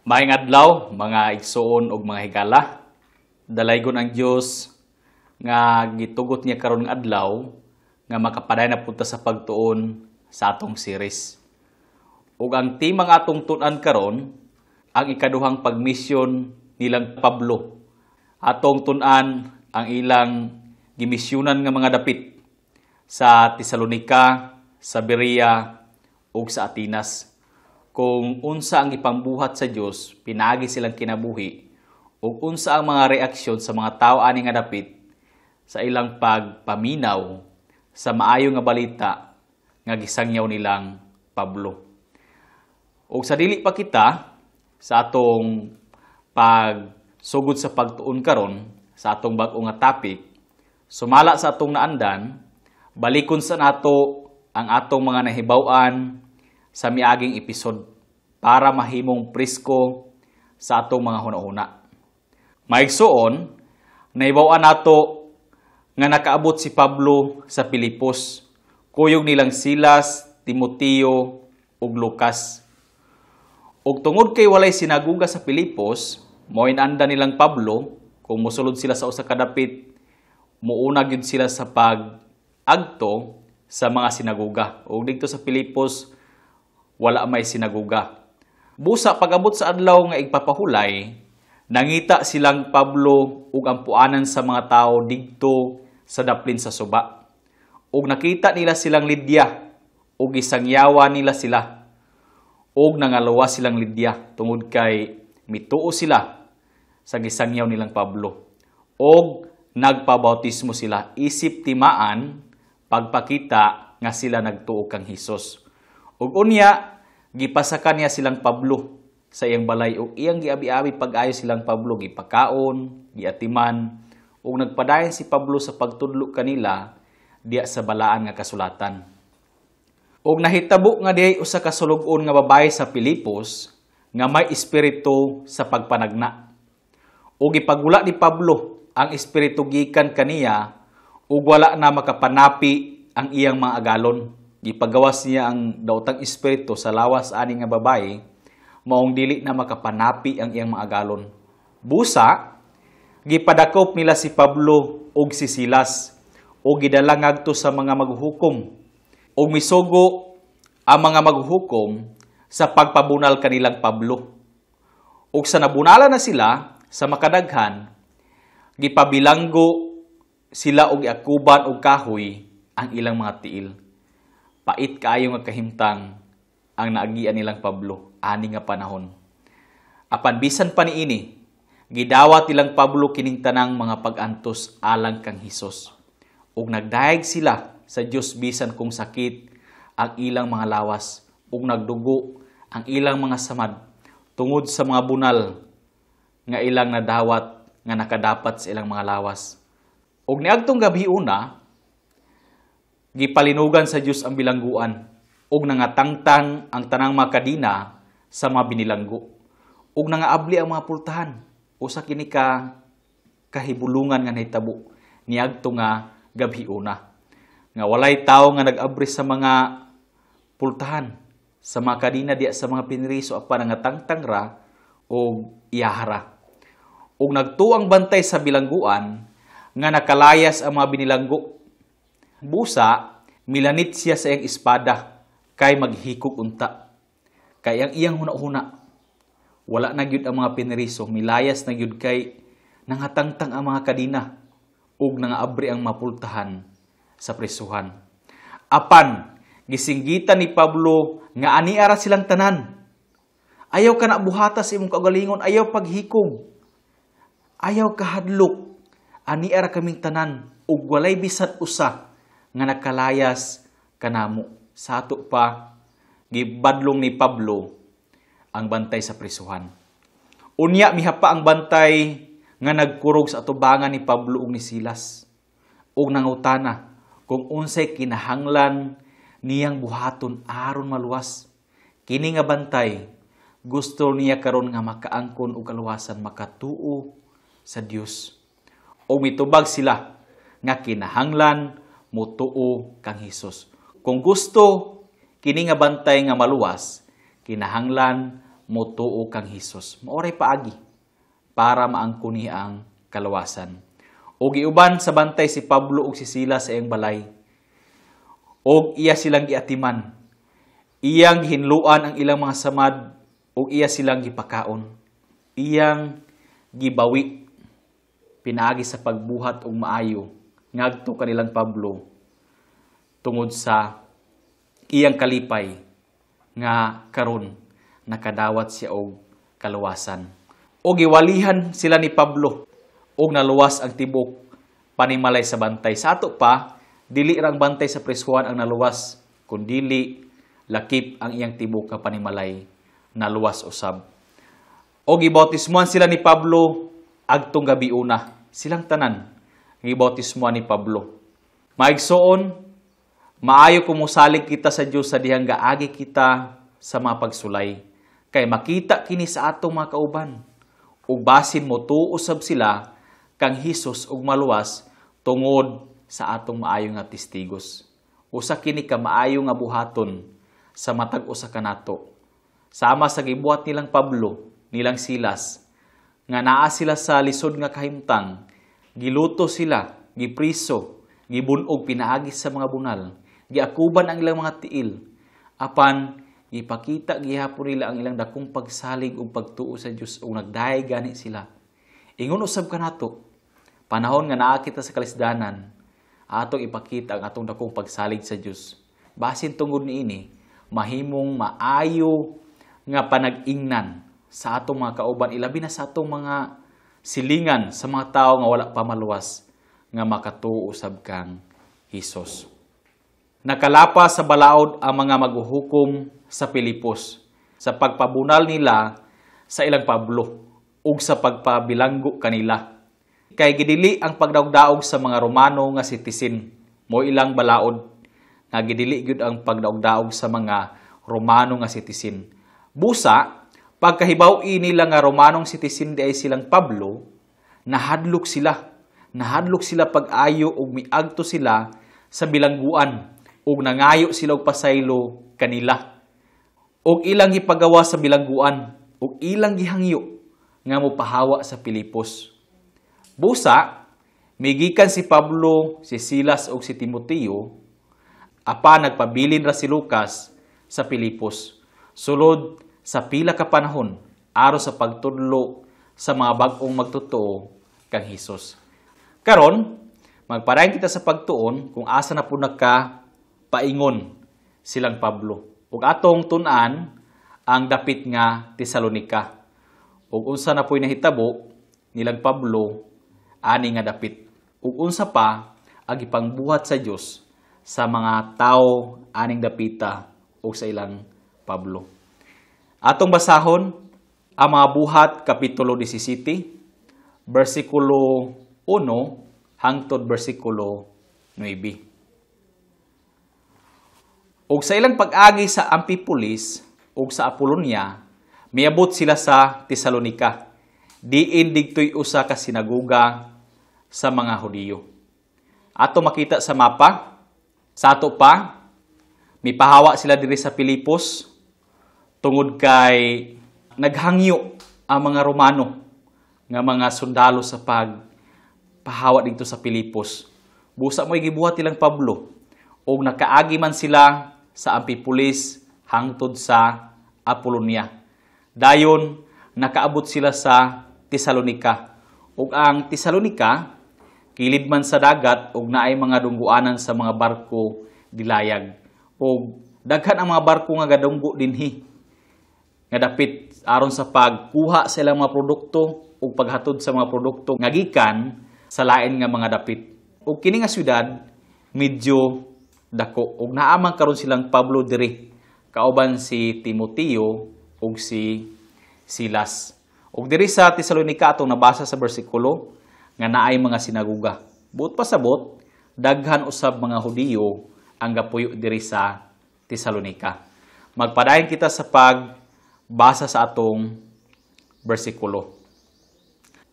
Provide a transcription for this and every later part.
Maayong adlaw, mga igsoon ug mga higala. Dalaygon ang Dios nga gitugot niya karon nga adlaw nga makapaday na punta sa pagtuon sa atong series. Ug ang timang atong tun-an karon ang ikaduhang pagmisyon nilang Pablo. Atong tun-an ang ilang gimisyonan nga mga dapit sa Tesalonica, sa Berea ug sa Atenas. Kung unsa ang ipambuhat sa Dios, pinagi silang kinabuhi, ug unsa ang mga reaksyon sa mga tao ani nga dapit sa ilang pagpaminaw sa maayo nga balita nga gisangyaw nilang Pablo. Ug sa dili pa kita sa atong pagsugod sa pagtuon karon sa atong bag-o nga topic, sumala sa atong naandan, balikon sa nato ang atong mga nahibaw-an sa miaging episode para mahimong presko sa atong mga hunahuna. Maigsoon, nahibaw-an nato nga nakaabot si Pablo sa Pilipos, kuyog nilang Silas, Timoteo ug Lucas. Ug tungod kay walay sinagoga sa Pilipos, mao inanda nilang Pablo kung mosulod sila sa usa ka dapit, muuna gyud sila sa pag-agto sa mga sinagoga. Ug didto sa Pilipos wala may sinagoga. Busa pag-abot sa adlaw nga igpapahulay, nangita silang Pablo ug ang puanan sa mga tao didto sa daplin sa suba. Ug nakita nila silang Lydia ug gisangyawa nila sila. Ug nangalawa silang Lydia tungod kay mituo sila sa gisangyaw nilang Pablo. Ug nagpabautismo sila isip timaan pagpakita nga sila nagtuo kang Hesus. Ug unya, gipasakan niya silang Pablo sa iyang balay ug iyang giabi-abi pag-ayo silang Pablo, gipakaon, giatiman, ug nagpadayon si Pablo sa pagtudlo kanila diya sa balaan nga kasulatan. Ug nahitabo nga diay usa ka sulog-on nga babaye sa Pilipos nga may espiritu sa pagpanagna. Ug ipagula ni Pablo ang espiritu gikan kaniya ug wala na makapanapi ang iyang mga agalon. Gipagawas niya ang daotang espiritu sa lawas ani nga babae, maong dili na makapanapi ang iyang mga agalon. Busa, gipadakop nila si Pablo ug si Silas ug gidala ngadto sa mga maghuhukom ug misugo ang mga maghuhukom sa pagpabunal kanilang Pablo. Ug sa nabunala na sila sa makadaghan, gipabilanggo sila og iakuban og kahoy ang ilang mga tiil. Pait kaayo nga kahimtang ang naagian nilang Pablo ani nga panahon. Apan bisan pa niini, gidawat nilang Pablo kining tanang mga pag-antos alang kang Hesus. Ug nagdayeg sila sa Dios bisan kung sakit ang ilang mga lawas ug nagdugo ang ilang mga samad tungod sa mga bunal nga ilang nadawat nga nakadapat sa ilang mga lawas. Ug niadtong gabi una, gipalinugan sa Dios ang bilangguan ug nangatangtang ang tanang mga kadina sa mga binilanggo ug nangaabli ang mga pultahan. Usa kini ka kahibulungan nga nahitabo niadto nga gabi una, nga walay tawo nga nag-abri sa mga pultahan, sa mga kadina diya sa mga pinriso apan nangatangtang ra ug iyahara. Ug nagtuang bantay sa bilangguan nga nakalayas ang mga binilanggo. Busa, milanit siya sa iyang espada kay maghikog unta. Kay ang iyang huna-huna, wala na gyud ang mga pineriso, milayas na gyud kay nangatangtang ang mga kadina ug nangaabri ang mapultahan sa prisuhan. Apan, gisinggitan ni Pablo nga aniara silang tanan. Ayaw ka na buhata sa imong kaugalingon, ayaw paghikog, ayaw kahadlok, aniara kaming tanan ug walay bisan usa nga nakalayas kanamo. Sa ato pa, gibadlong ni Pablo ang bantay sa prisuhan. Unya mihapa ang bantay nga nagkurog sa atubangan ni Pablo ug ni Silas ug nangutana kung unsay kinahanglan niyang buhaton aron maluwas. Kini nga bantay gusto niya karon nga makaangkon og kaluwasan, makatuo sa Dios. O mitubag sila nga kinahanglan mutuo kang Hesus. Kung gusto kini nga bantay nga maluwas, kinahanglan motuo kang Hesus. Maoray paagi para maangkon niya ang kalawasan. O giuban sa bantay si Pablo ug si Silas sa iyang balay. Og iya silang giatiman. Iyang gihinluan ang ilang mga samad ug iya silang gipakaon. Iyang gibawi pinaagi sa pagbuhat og maayo ngadto kanilang Pablo tungod sa iyang kalipay nga karon nakadawat siya og kaluwasan. O giwalihan sila ni Pablo og naluwas ang tibok panimalay sa bantay. Sa ato pa, dili rang bantay sa presuhan ang naluwas, kundili lakip ang iyang tibok nga panimalay naluwas usab. O gibautismuhan sila ni Pablo agtong gabi una. Silang tanan gibautismuhan ni Pablo. Maigsoon, maayo kumusalig kita sa Dios sa dihang gaagi kita sa mga pagsulay. Kay makita kini sa atong mga kauban. Ug basin mo tuusab sila kang Hesus ug maluwas tungod sa atong maayo nga testigos. Usa kini ka maayo nga buhaton sa matag usa kanato. Sama sa gibuhat nilang Pablo, nilang Silas, nga naa sila sa lisod nga kahimtang, giluto sila, gipriso, gibunog pinaagi sa mga bunal, giakuban ang ilang mga tiil, apan ipakita gihapon nila ang ilang dakong pagsalig ug pagtuo sa Dios ug nagdaay gani sila. Ingon usab kanato, panahon nga naa kita sa kalisdanan, atong ipakita ang atong dakong pagsalig sa Dios. Basin tungod niini, mahimong maayo nga panag-ingnan sa atong mga kauban, ilabi na sa atong mga silingan sa mga tao nga wala pa maluwas nga makatuo usab kang Hesus. Nakalapa sa balaod ang mga maghuhukom sa Pilipos sa pagpabunal nila sa ilang Pablo ug sa pagpabilanggo kanila. Kay gidili ang pagdaog-daog sa mga Romano nga citizen mo ilang balaod nga gidili gyud ang pagdaog-daog sa mga Romano nga citizen. Busa, pagkahibaw-i nila nga Romanong citizen di ay silang Pablo, nahadlok sila pag-ayo ug miagto sila sa bilangguan ug nangayo sila og pasaylo kanila. Ug ilang gipagawa sa bilangguan ug ilang gihangyo nga mopahawa sa Pilipos. Busa, migikan si Pablo, si Silas ug si Timoteo, apan nagpabilin ra si Lucas sa Pilipos. Sulod sa pila ka panahon aron sa pagtudlo sa mga bag-ong magtotoo kang Hesus. Karon, magpadayon kita sa pagtuon kung asa na po paingon silang Pablo. Ug atong tun-an ang dapit nga Tesalonika. Ug unsa na po'y nahitabo nilang Pablo ani nga dapit. Ug unsa pa ang ipangbuhat sa Dios sa mga tao aning dapita ug sa ilang Pablo. Atong basahon ang mga buhat kapitulo 17 bersikulo 1 hangtod bersikulo 9. Ug sa ilang pag-agi sa Amphipolis ug sa Apolonia, miabot sila sa Tesalonika. Diin digtoy usa ka sinagoga sa mga Hudiyo. Ato makita sa mapa, sa ato pa, mipahawa sila diri sa Pilipos tungod kay naghangyo ang mga Romano nga mga sundalo sa pagpahawa dito sa Pilipos. Busa mo'y gibuhat ilang Pablo ug nakaagi man sila sa Amphipolis hangtod sa Apolonia. Dayon nakaabot sila sa Tesalonika. Ug ang Tesalonika kilid man sa dagat ug naay mga dungguanan sa mga barko dilayag. Ug daghan ang mga barko nga gadunggo dinhi nga dapit aron sa pagkuha sa ilang mga produkto ug paghatod sa mga produkto nga gikan sa lain nga mga dapit. Ug kini nga syudad medyo dako ug naa man karon silang Pablo diri kauban si Timoteo ug si Silas. Ug diri sa Tesalonika atong nabasa sa bersikulo nga naay mga sinagoga. Buot pasabot daghan usab mga Hudiyo ang gapuyo diri sa Tesalonika. Magpadayon kita sa pagbasa sa atong bersikulo.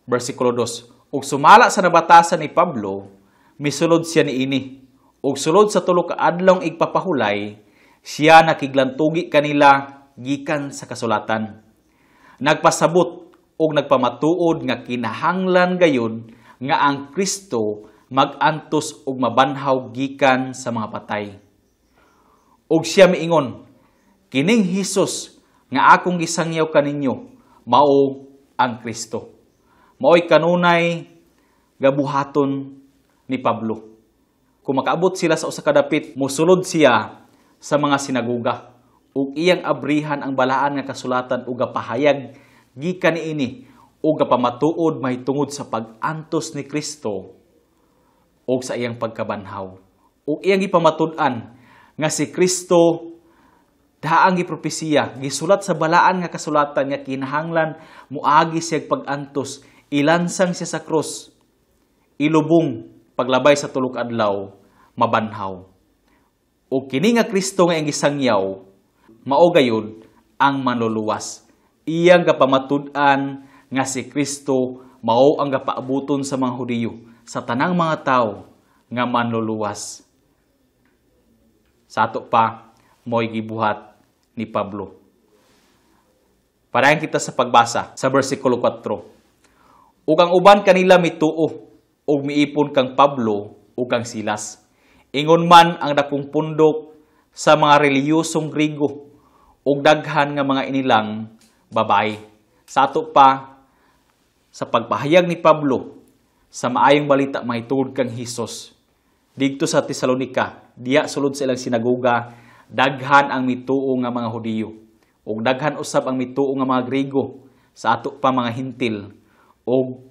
Bersikulo 2. Ug sumala sa nabatasan ni Pablo, misulod siya niini. Ug sulod sa tulo ka adlawng igpapahulay, siya nakiglantugi kanila gikan sa kasulatan. Nagpasabot og nagpamatuod nga kinahanglan gayon nga ang Kristo mag-antos og mabanhaw gikan sa mga patay. Og siya miingon, kining Hesus nga akong gisangyaw kaninyo mao ang Kristo. Mao'y kanunay gabuhaton ni Pablo. Kung makaabot sila sa usa ka dapit, mosulod siya sa mga sinagoga ug iyang abrihan ang balaan nga kasulatan ug gapahayag gikan niini ug gapamatuod mahitungod sa pag-antos ni Kristo ug sa iyang pagkabanhaw. Ug iyang gipamatud-an nga si Kristo daang gipropesiya, gisulat sa balaan nga kasulatan nga kinahanglan muagi siya pag-antos, ilansang siya sa krus, ilubong paglabay sa tulok adlaw, mabanhaw. O kini nga Kristo nga iyang gisangyaw, mao gayud ang manluluwas. Iyang gapamatud-an nga si Kristo mao ang gapaabuton sa mga Hudiyo, sa tanang mga tao nga manluluwas. Sa ato pa, mo'y gibuhat ni Pablo. Parayan kita sa pagbasa sa versikulo 4. Ug ang uban kanila mituo, ug miipon kang Pablo ug kang Silas. Ingon man ang dakong pundok sa mga reliyosong Grigo ug daghan nga mga inilang babae. Sa ato pa, sa pagpahayag ni Pablo sa maayong balita mahitungod kang Hesus didto sa Tesalonika, diya sulod sa ilang sinagoga, daghan ang mituo nga mga Hudiyo ug daghan usab ang mituo nga mga Grigo, sa ato pa mga Hintil, ug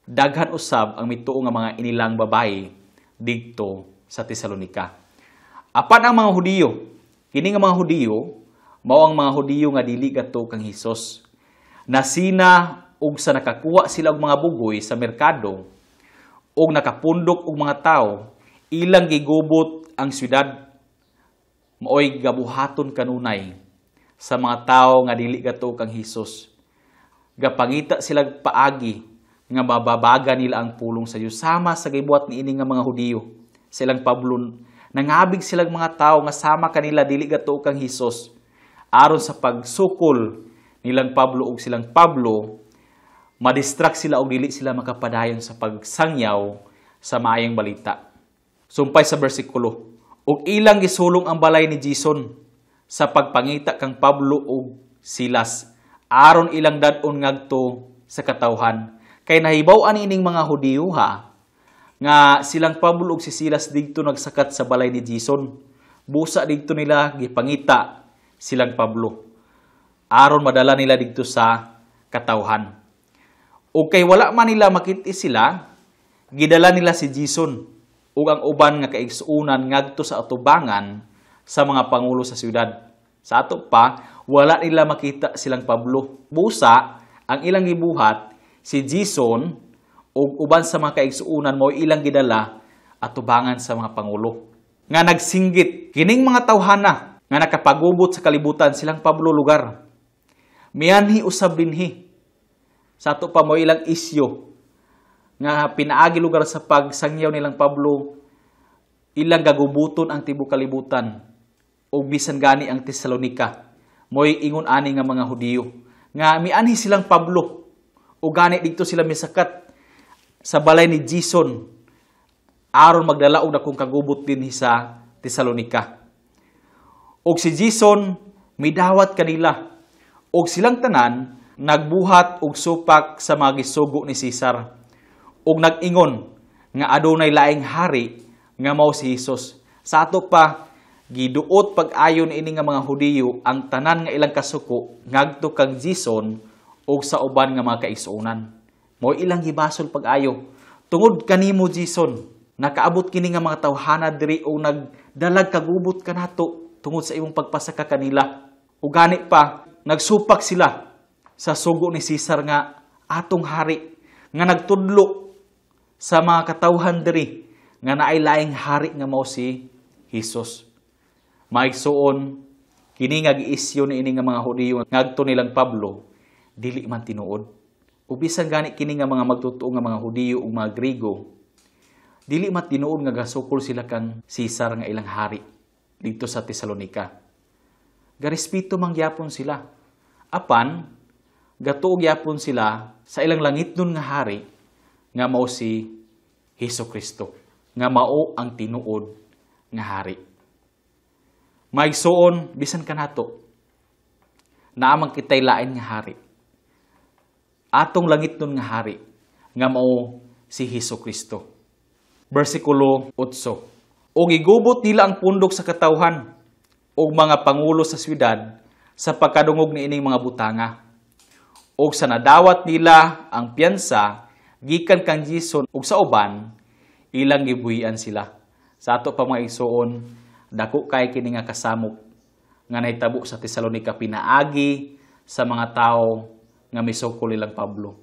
daghan usab ang mituo nga mga inilang babae didto sa Tesalonika. Apan ang mga Hudiyo, kini nga mga Hudiyo mao ang mga Hudiyo nga dili gato kang Hesus. Nasina ug sa nakakuha sila og mga bugoy sa merkado ug nakapundok og mga tawo, ilang gigubot ang syudad, maoy gabuhaton kanunay sa mga tawo nga dili gato kang Hesus. Gapangita sila paagi nga mababaga nila ang pulong sa Dios sama sa gibuhat niini nga mga Hudiyo. Silang Pablo, nangabig silang mga tawo nga sama kanila dili gato kang Hesus aron sa pagsukol nilang Pablo ug silang Pablo, madistract sila o dili sila makapadayon sa pagsangyaw sa maayong balita. Sumpay sa bersikulo, ug ilang gisulong ang balay ni Jason sa pagpangita kang Pablo ug Silas, aron ilang dad-on ngadto sa katawhan. Kay nahibaw-an ining mga Hudiyo nga silang Pablo ug si Silas didto nagsakat sa balay ni Jason. Busa didto nila gipangita silang Pablo, aron madala nila didto sa katawhan. O kay wala man nila makit sila, gidala nila si Jason ug ang uban nga kaigsuunan ngadto sa atubangan sa mga pangulo sa syudad. Sa ato pa, wala nila makita silang Pablo. Busa, ang ilang gibuhat, si Jason ug uban sa mga kaigsuunan mo ilang gidala atubangan sa mga pangulo. Nga nagsinggit, kining mga tawhana nga nakapagubot sa kalibutan silang Pablo lugar. Mianhi usab dinhi. Sa ato pa mo ilang isyo nga pinaagi lugar sa pagsangyaw nilang Pablo, ilang gagubuton ang tibuok kalibutan ug bisan gani ang Tesalonika. Mo'y ingon ani nga mga Hudiyo nga mianhi silang Pablo ug gani dito sila misakat sa balay ni Jason aron magdala og dakong kagubot dinhi sa Tesalonika. Ug si Jason midawat kanila ug silang tanan nagbuhat og supak sa mga gisugo ni Cesar ug nag-ingon nga adunay laing hari nga mao si Hesus. Sa ato pa, giduot pag-ayon ini nga mga Hudiyo ang tanan nga ilang kasuko ngadto kang Jason ug sa uban nga mga kaigsuonan. Mao ilang gibasol pag-ayo. Tungod kanimo Jason, nakaabot kini nga mga tawhana diri o nagdalag kagubot kanato tungod sa imong pagpasaka kanila. Ug gani pa, nagsupak sila sa sugo ni Cesar nga atong hari nga nagtudlo sa mga katawhan diri nga naay laing hari nga mao si Hesus. Maigsuon, kini nga giisyu ni ini nga mga Hudiyo ngadto nilang Pablo, dili man tinuod. Ug bisan gani kini nga mga magtutoo nga mga Hudiyo ug mga Grigo, dili man tinuod nga gasukol sila kang Cesar nga ilang hari dito sa Tesalonika. Garespeto man gyapon sila. Apan gatuog yapon sila sa ilang langitnon nga hari nga mao si Hesukristo, nga mao ang tinuod nga hari. Maigsuon bisan kanato naamang kitay lain nga hari. Atong langitnon nga hari nga mao si Hesukristo. Bersikulo 8. Og igubot nila ang pundok sa katawhan og mga pangulo sa syudad sa pagkadungog niining mga butanga. Og sa nadawat nila ang piyansa gikan kang Jason ug sa uban ilang gibuhian sila. Sa ato pa mga igsuon, dako kay kini nga kasamok nga nahitabo sa Tesalonica pinaagi sa mga tawo nga misukol ilang Pablo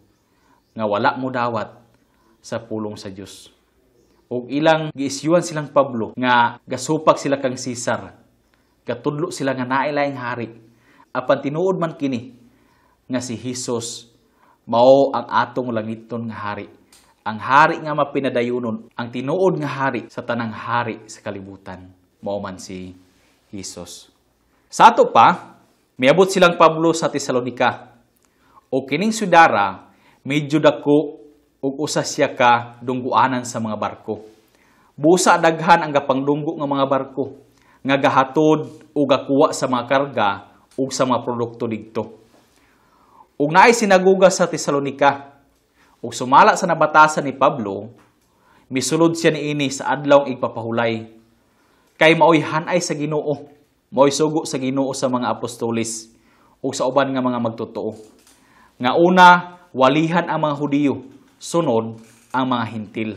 nga wala mo dawat sa pulong sa Dios. Ug ilang giisyuhan silang Pablo nga gasupak sila kang Caesar. Katudlo sila nga nailaing hari. Apan tinuod man kini nga si Hesus mao ang atong langitnon nga hari. Ang hari nga mapinadayunon, ang tinuod nga hari sa tanang hari sa kalibutan, mao man si Hesus. Sa ato pa, miabot silang Pablo sa Tesalonica. O kining sudara, medyo dako ug usa siya ka dungguanan sa mga barko. Busa daghan ang gapangdunggo nga mga barko nga gahatod o gakuha sa mga karga o sa mga produkto didto. Ug naay sinaguga sa Tesalonica, ug sumala sa nabatasan ni Pablo, misulod siya niini sa adlawng igpapahulay. Kay maoy hanay sa Ginoo, maoy sugo sa Ginoo sa mga apostolis ug sa uban nga mga magtotoo. Nga una, walihan ang mga Hudiyo, sunod ang mga Hintil.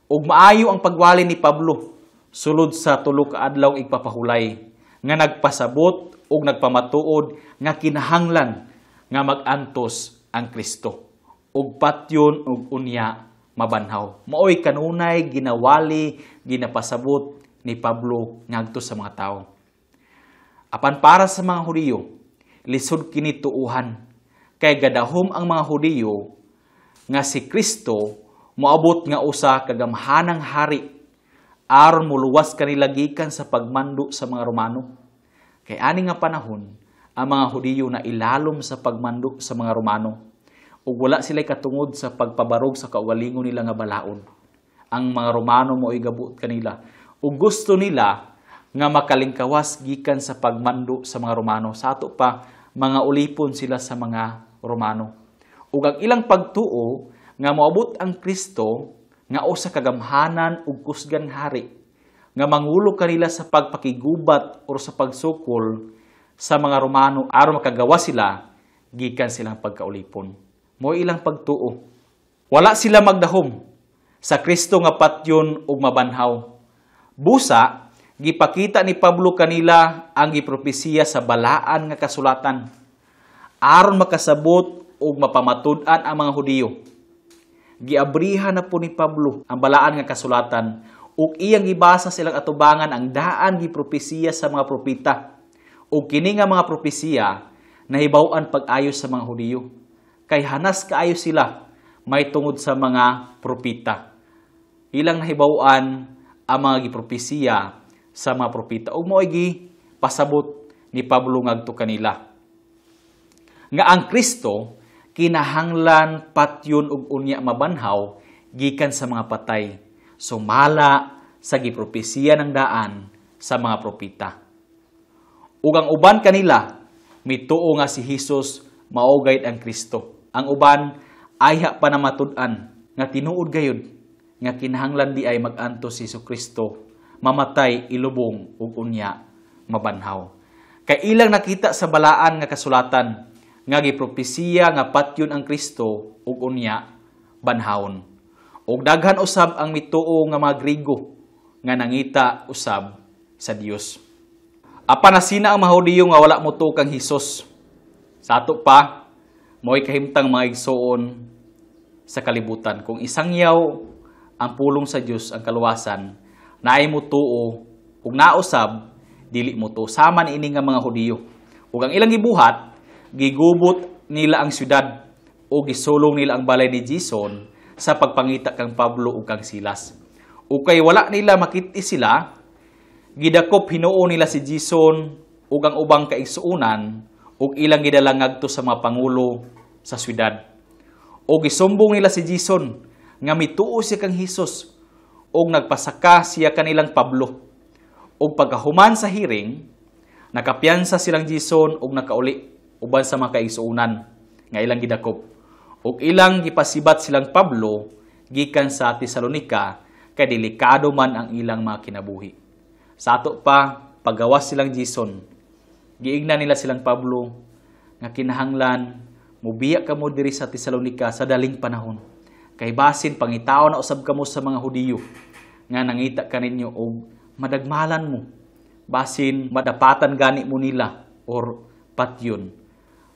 Ug maayo ang pagwali ni Pablo sulod sa tulo ka adlaw igpapahulay nga nagpasabot ug nagpamatuod nga kinahanglan nga mag-antos ang Kristo ug patyon ug unya mabanhaw. Maoy kanunay ginawali, ginapasabot ni Pablo ngadto sa mga tawo. Apan para sa mga Hudiyo, lisod kini tuuhan kay gadahom ang mga Hudiyo nga si Kristo moabot nga usa ka gamhanang hari aron muluwas kanila gikan sa pagmando sa mga Romano. Kay ani nga panahon ang mga Hudiyo na ilalom sa pagmando sa mga Romano ug wala sila katungod sa pagpabarog sa kaugalingon nila nga balaod. Ang mga Romano mo'y gabot kanila ug gusto nila nga makalingkawas gikan sa pagmando sa mga Romano. Sa ato pa, mga ulipon sila sa mga Romano. Ug ang ilang pagtuo nga moabot ang Kristo nga usa ka gamhanan ug kusgan hari nga mangulo kanila sa pagpakigubat o sa pagsukol sa mga Romano aron makagawa sila gikan silang pagkaulipon. Mo ilang pagtuo. Wala sila magdahom sa Kristo nga patyon ug mabanhaw. Busa, gipakita ni Pablo kanila ang gipropesiya sa balaan nga kasulatan aron makasabot ug mapamatud-an ang mga Hudiyo. Giabrihan na po ni Pablo ang balaan nga kasulatan ug iyang gibasa silang atubangan ang daan gipropesiya sa mga propeta. Ug kini nga mga propesiya nahibaw-an pag-ayos sa mga Hudiyo. Kay hanas kaayo sila may tungod sa mga propeta. Ilang nahibaw-an ang mga gipropesiya sa mga propeta ug mo'y pasabot ni Pablo ngadto kanila nga ang Kristo kinahanglan patyon ug unya mabanhaw gikan sa mga patay, sumala sa gipropesiya ng daan sa mga propeta. Ug ang uban kanila mituo nga si Hesus mao gayud ang Kristo. Ang uban ayha pa na matud-an nga tinuod gayud nga kinahanglan di ay mag-antos si Kristo, mamatay, ilubong ug unya mabanhaw. Kay ilang nakita sa balaan nga kasulatan nga gipropesiya nga patyon ang Kristo ug unya banhawon. Ug daghan usab ang mituo nga mga Griego nga nangita usab sa Dios. Apan nasina ang mga Hudiyo nga wala motuo kang Hesus. Sa ato pa mo'y kahimtang mga igsoon sa kalibutan kung isangyaw ang pulong sa Dios ang kaluwasan naay motuo ug nausab dili motuo sama ini nga mga Hudiyo. Ug ang ilang gibuhat gigubot nila ang syudad o gisulong nila ang balay ni Jason sa pagpangita kang Pablo ug kang Silas. O kay wala nila makiti sila, gidakop hinuo nila si Jason ug ang ubang kaigsuonan ug ilang gidala ngadto sa mga pangulo sa syudad. O gisumbong nila si Jason nga mituo siya kang Hesus o nagpasaka siya kanilang Pablo. O pagkahuman sa hearing, nakapiyansa silang Jason o nakauli uban sa mga kaigsuunan nga ilang gidakop. O ilang gipasibat silang Pablo gikan sa Tesalonika kay delikado man ang ilang mga kinabuhi. Sa ato pa, paggawas silang Jason, giigna nila silang Pablo nga kinahanglan mubiya kamo diri sa Tesalonika sa daling panahon. Kay basin pangitaw na usab kamo sa mga Hudiyo nga nangita kaninyo og madagmalan mo. Basin madapatan gani mo nila or patyon.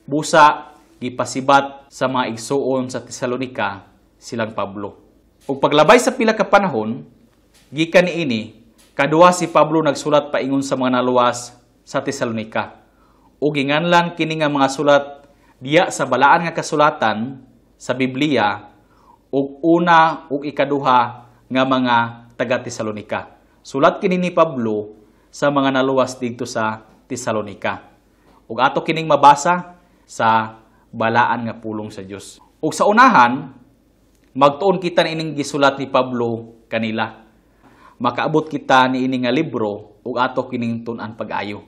Busa gipasibat sa mga igsuon sa Tesalonika silang Pablo. Ug paglabay sa pila ka panahon, gikan niini kadua si Pablo nagsulat paingon sa mga naluwas sa Tesalonika. Ug ginganlan kini nga mga sulat diya sa balaan nga kasulatan sa Biblia ug una ug ikaduha nga mga taga Tesalonika. Sulat kini ni Pablo sa mga naluwas dito sa Tesalonika. Ug ato kining mabasa sa balaan nga pulong sa Dios. Ug sa unahan, magtuon kita ni ining gisulat ni Pablo kanila. Makaabot kita ni ining nga libro ug ato kining tun-an pag-ayo.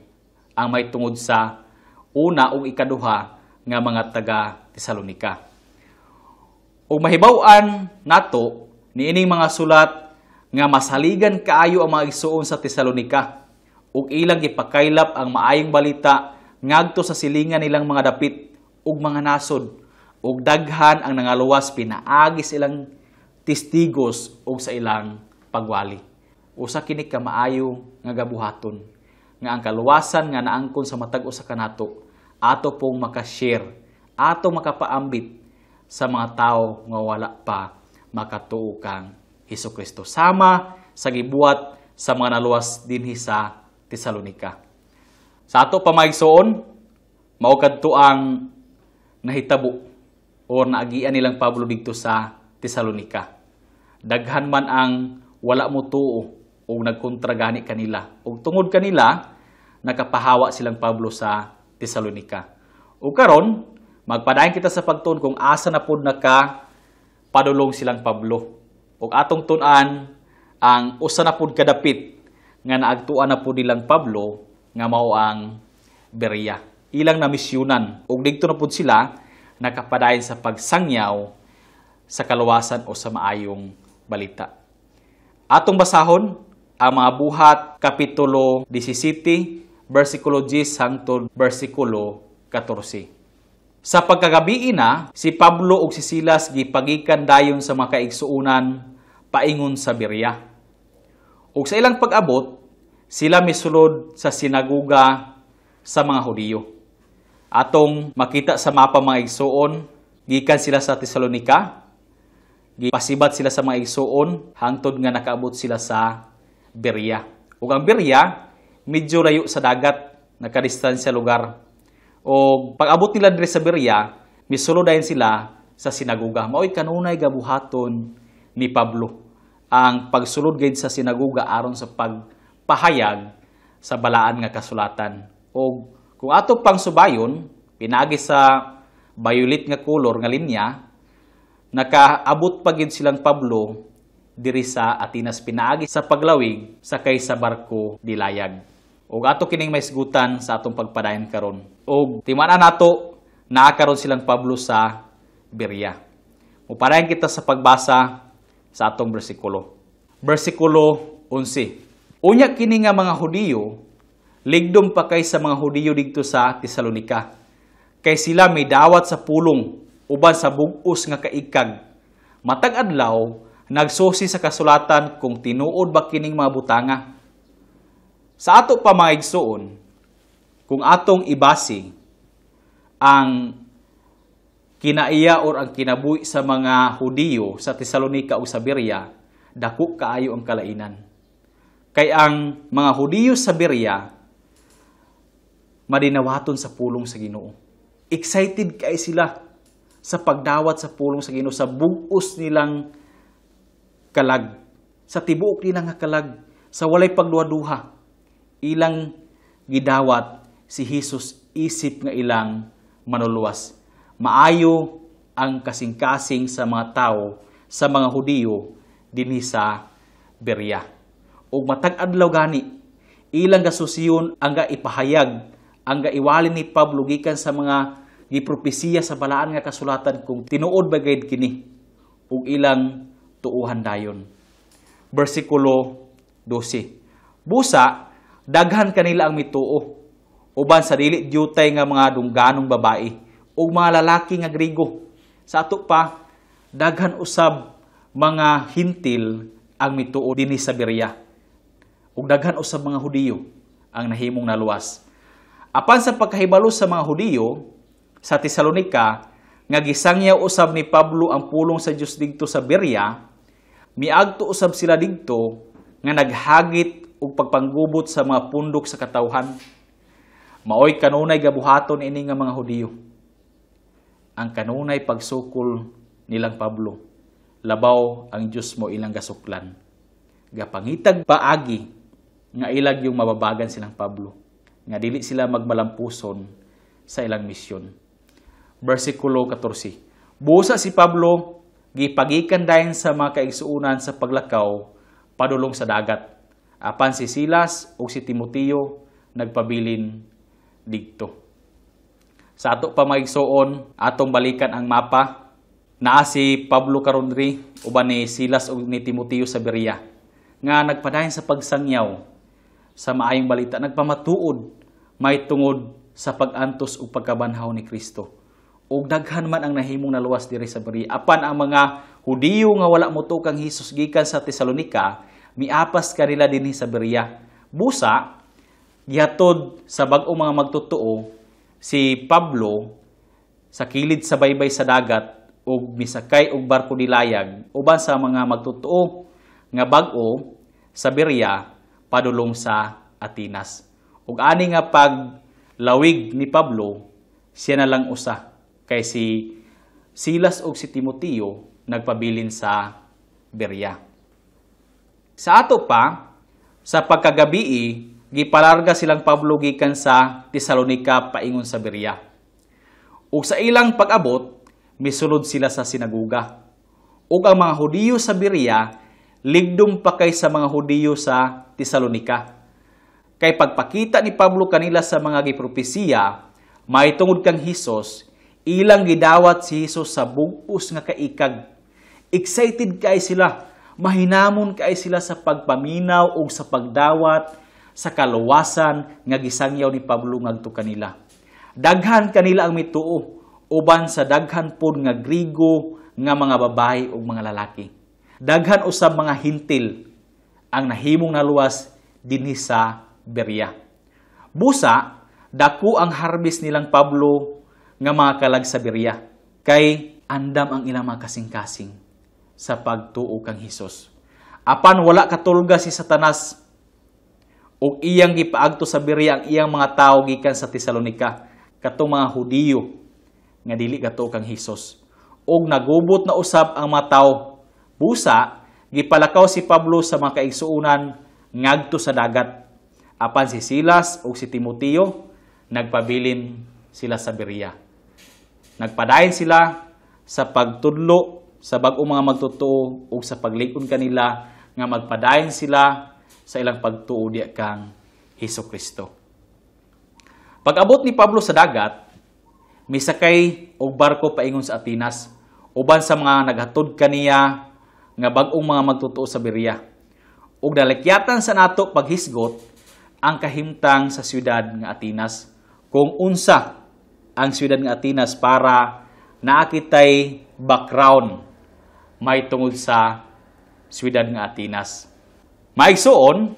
Ang may tungod sa una ug ikaduha nga mga taga Tesalonika. Ug mahibaw-an nato niining mga sulat nga masaligan kaayo ang mga igsuon sa Tesalonika ug ilang gipakaylap ang maayong balita ngadto sa silingan nilang mga dapit ug mga nasod ug daghan ang nangaluwas pinaagi silang testigos ug sa ilang pagwali. Usa kini ka maayo nga gabuhaton nga ang kaluwasan nga naangkon sa matag usa kanato ato pong makashare, ato makapaambit sa mga tao nga wala pa makatuo kang Hesukristo. Sama sa gibuhat sa mga naluwas dinhi sa Tesalonika. Sa ato pa maigsuon, mao kadto ang nahitabo o naagian nilang Pablo dito sa Tesalonika. Daghan man ang wala mo tuo o nagkontra gani kanila. O tungod kanila, nakapahawa silang Pablo sa Tesalonika. O karon, magpadayon kita sa pagtuon kung asa na pud naka padulong silang Pablo. O atong tun-an ang usa na pud kadapit nga naagtuan na pud nilang Pablo nga mao ang Berea. Ilang na misyunan ug didto na pud sila nakapadayon sa pagsangyaw sa kaluwasan o sa maayong balita. Atong basahon ang mga buhat kapitulo 17 versikulo 10 hangtod versikulo 14. Sa pagkagabi na, si Pablo ug si Silas gipagikan dayon sa mga kaigsuunan paingon sa Berea. Ug sa ilang pag-abot, sila misulod sa sinaguga sa mga Hudiyo. Atong makita sa mapa mga igsuon, gikan sila sa Tesalonika, gipasibat sila sa mga igsuon hangtod nga nakaabot sila sa Berea. Ug ang Berea medyo layo sa dagat, nakadistansya lugar. O pag-abot nila diri sa Berea, misulod dayon sila sa sinaguga. Mao'y kanunay gabuhaton ni Pablo ang pagsulod gayud sa sinaguga aron sa pagpahayag sa balaan nga kasulatan. O kung ato pang subayon, pinaagi sa violet nga color nga linya, nakaabot pa gid silang Pablo diri sa Atenas, pinaagi sa paglawig sakay sa barko dilayag. Og ato kining maisgutan sa atong pagpadayon karon. Og timaan nato naa karon silang Pablo sa Berea. Mupadayon kita sa pagbasa sa atong bersikulo. Bersikulo 11. Unya kini nga mga Hudiyo, ligdom pa kay sa mga Hudiyo didto sa Tesalonika. Kay sila may dawat sa pulong uban sa bug-os nga kaikag. Matag adlaw nagsusi sa kasulatan kung tinuod ba kining mga butanga. Sa ato pa mga igsuon, kung atong ibasi ang kinaiya or ang kinabuhi sa mga Hudiyo sa Tesalonika o sa Berea, dako kaayo ang kalainan. Kay ang mga Hudiyo sa Berea madinawaton sa pulong sa Ginoo. Excited kay sila sa pagdawat sa pulong sa Ginoo, sa bug-os nilang kalag, sa tibuok nilang nga kalag, sa walay pagduha-duha. Ilang gidawat si Jesus isip nga ilang manuluwas. maayo ang kasing-kasing sa mga tao, sa mga Hudiyo dinhi sa Berea. Ug matag adlaw gani, ilang gasusiyon ang ipahayag, ang iwalin ni Pablo gikan sa mga gipropesiya sa balaan nga kasulatan kung tinuod ba gayud kini, ug ilang tuuhan dayon. Bersikulo 12. Busa, daghan kanila ang mituo, uban sa dili diyutay nga mga dungganong babae, ug mga lalaki nga Grigo. Sa ato pa, daghan usab mga hintil ang mituo dinhi sa Berea, ug daghan usab mga Hudiyo ang nahimong naluwas. Apan sa pagkahibalo sa mga Hudiyo sa Tesalonica, nga gisangyaw usab ni Pablo ang pulong sa Dios didto sa Berea, miagto usab sila didto nga naghagit og pagpanggubot sa mga pundok sa katawhan. Maoy kanunay gabuhaton ini nga mga Hudiyo. Ang kanunay pagsukol nilang Pablo, labaw ang Dios mo ilang gasuklan. Gapangitag paagi nga ilag yung mababagan silang Pablo, nga dili sila magmalampuson sa ilang misyon. Bersikulo 14. Busa si Pablo, gipagikan dayon sa mga kaigsuunan sa paglakaw, padulong sa dagat. Apan si Silas o si Timoteo nagpabilin digto. Sa ato pa maigsuon, atong balikan ang mapa. Naa si Pablo karundri, uban ni Silas o ni Timoteo sa Berea, nga nagpadayon sa pagsangyaw sa maayong balita, nagpamatuod may tungod sa pag-antos o pagkabanhaw ni Kristo. Ug daghan man ang nahimong naluwas diri sa Berea. Apan ang mga Hudiyo nga wala moto kang Hesus gikan sa Tesalonica, miapas kanila dinhi sa Berea. Busa, gihatod sa bag-o mga magtotoo si Pablo sa kilid sa baybay sa dagat ug misakay og barko nilayag uban sa mga magtotoo nga bag-o sa Berea padulong sa Atenas. Ug ani nga paglawig ni Pablo, siya na lang usa kay si Silas ug si Timoteo nagpabilin sa Berea. Sa ato pa, sa pagkagabii, gipalarga silang Pablo gikan sa Tesalonica paingon sa Berea. Ug sa ilang pag-abot, misulod sila sa sinaguga. Ug ang mga Hudiyo sa Berea ligdom pa kay sa mga Hudiyo sa Tesalonica. Kay pagpakita ni Pablo kanila sa mga gipropesiya, may tungod kang Hesus, ilang gidawat si Hesus sa bug-os nga kaikag. Excited kay sila, mahinamon kay sila sa pagpaminaw o sa pagdawat sa kaluwasan nga gisangyaw ni Pablo ngadto kanila. Daghan kanila ang mituo, uban sa daghan pod nga Grigo nga mga babae ug mga lalaki. Daghan usab mga hintil ang nahimong naluwas dinhi sa Berea. Busa, dako ang harvest nilang Pablo nga mga kalag sa Berea, kay andam ang ilang mga kasing-kasing sa pagtuo kang Hesus. Apan wala katulga si Satanas ug iyang gipaagto sa Berea ang iyang mga tawo gikan sa Tesalonica, katong mga Hudiyo nga dili katuo kang Hesus. Ug nagubot na usab ang mga tawo. Busa, gipalakaw si Pablo sa mga kaigsuunan ngadto sa dagat. Apan si Silas ug si Timoteo nagpabilin sila sa Berea. Nagpadayon sila sa pagtudlo sa bag-o mga magtotoo ug sa paglikon kanila nga magpadayon sila sa ilang pagtuo diya kang Hesukristo. Pag-abot ni Pablo sa dagat, misakay og barko paingon sa Atenas uban sa mga naghatod kaniya nga bag-ong mga magtotoo sa Berea. Ug nalakyatan sa nato paghisgot ang kahimtang sa siyudad nga Atenas, kung unsa ang siyudad nga Atenas para naakitay background may tungod sa siyudad nga Atenas. Maigsuon,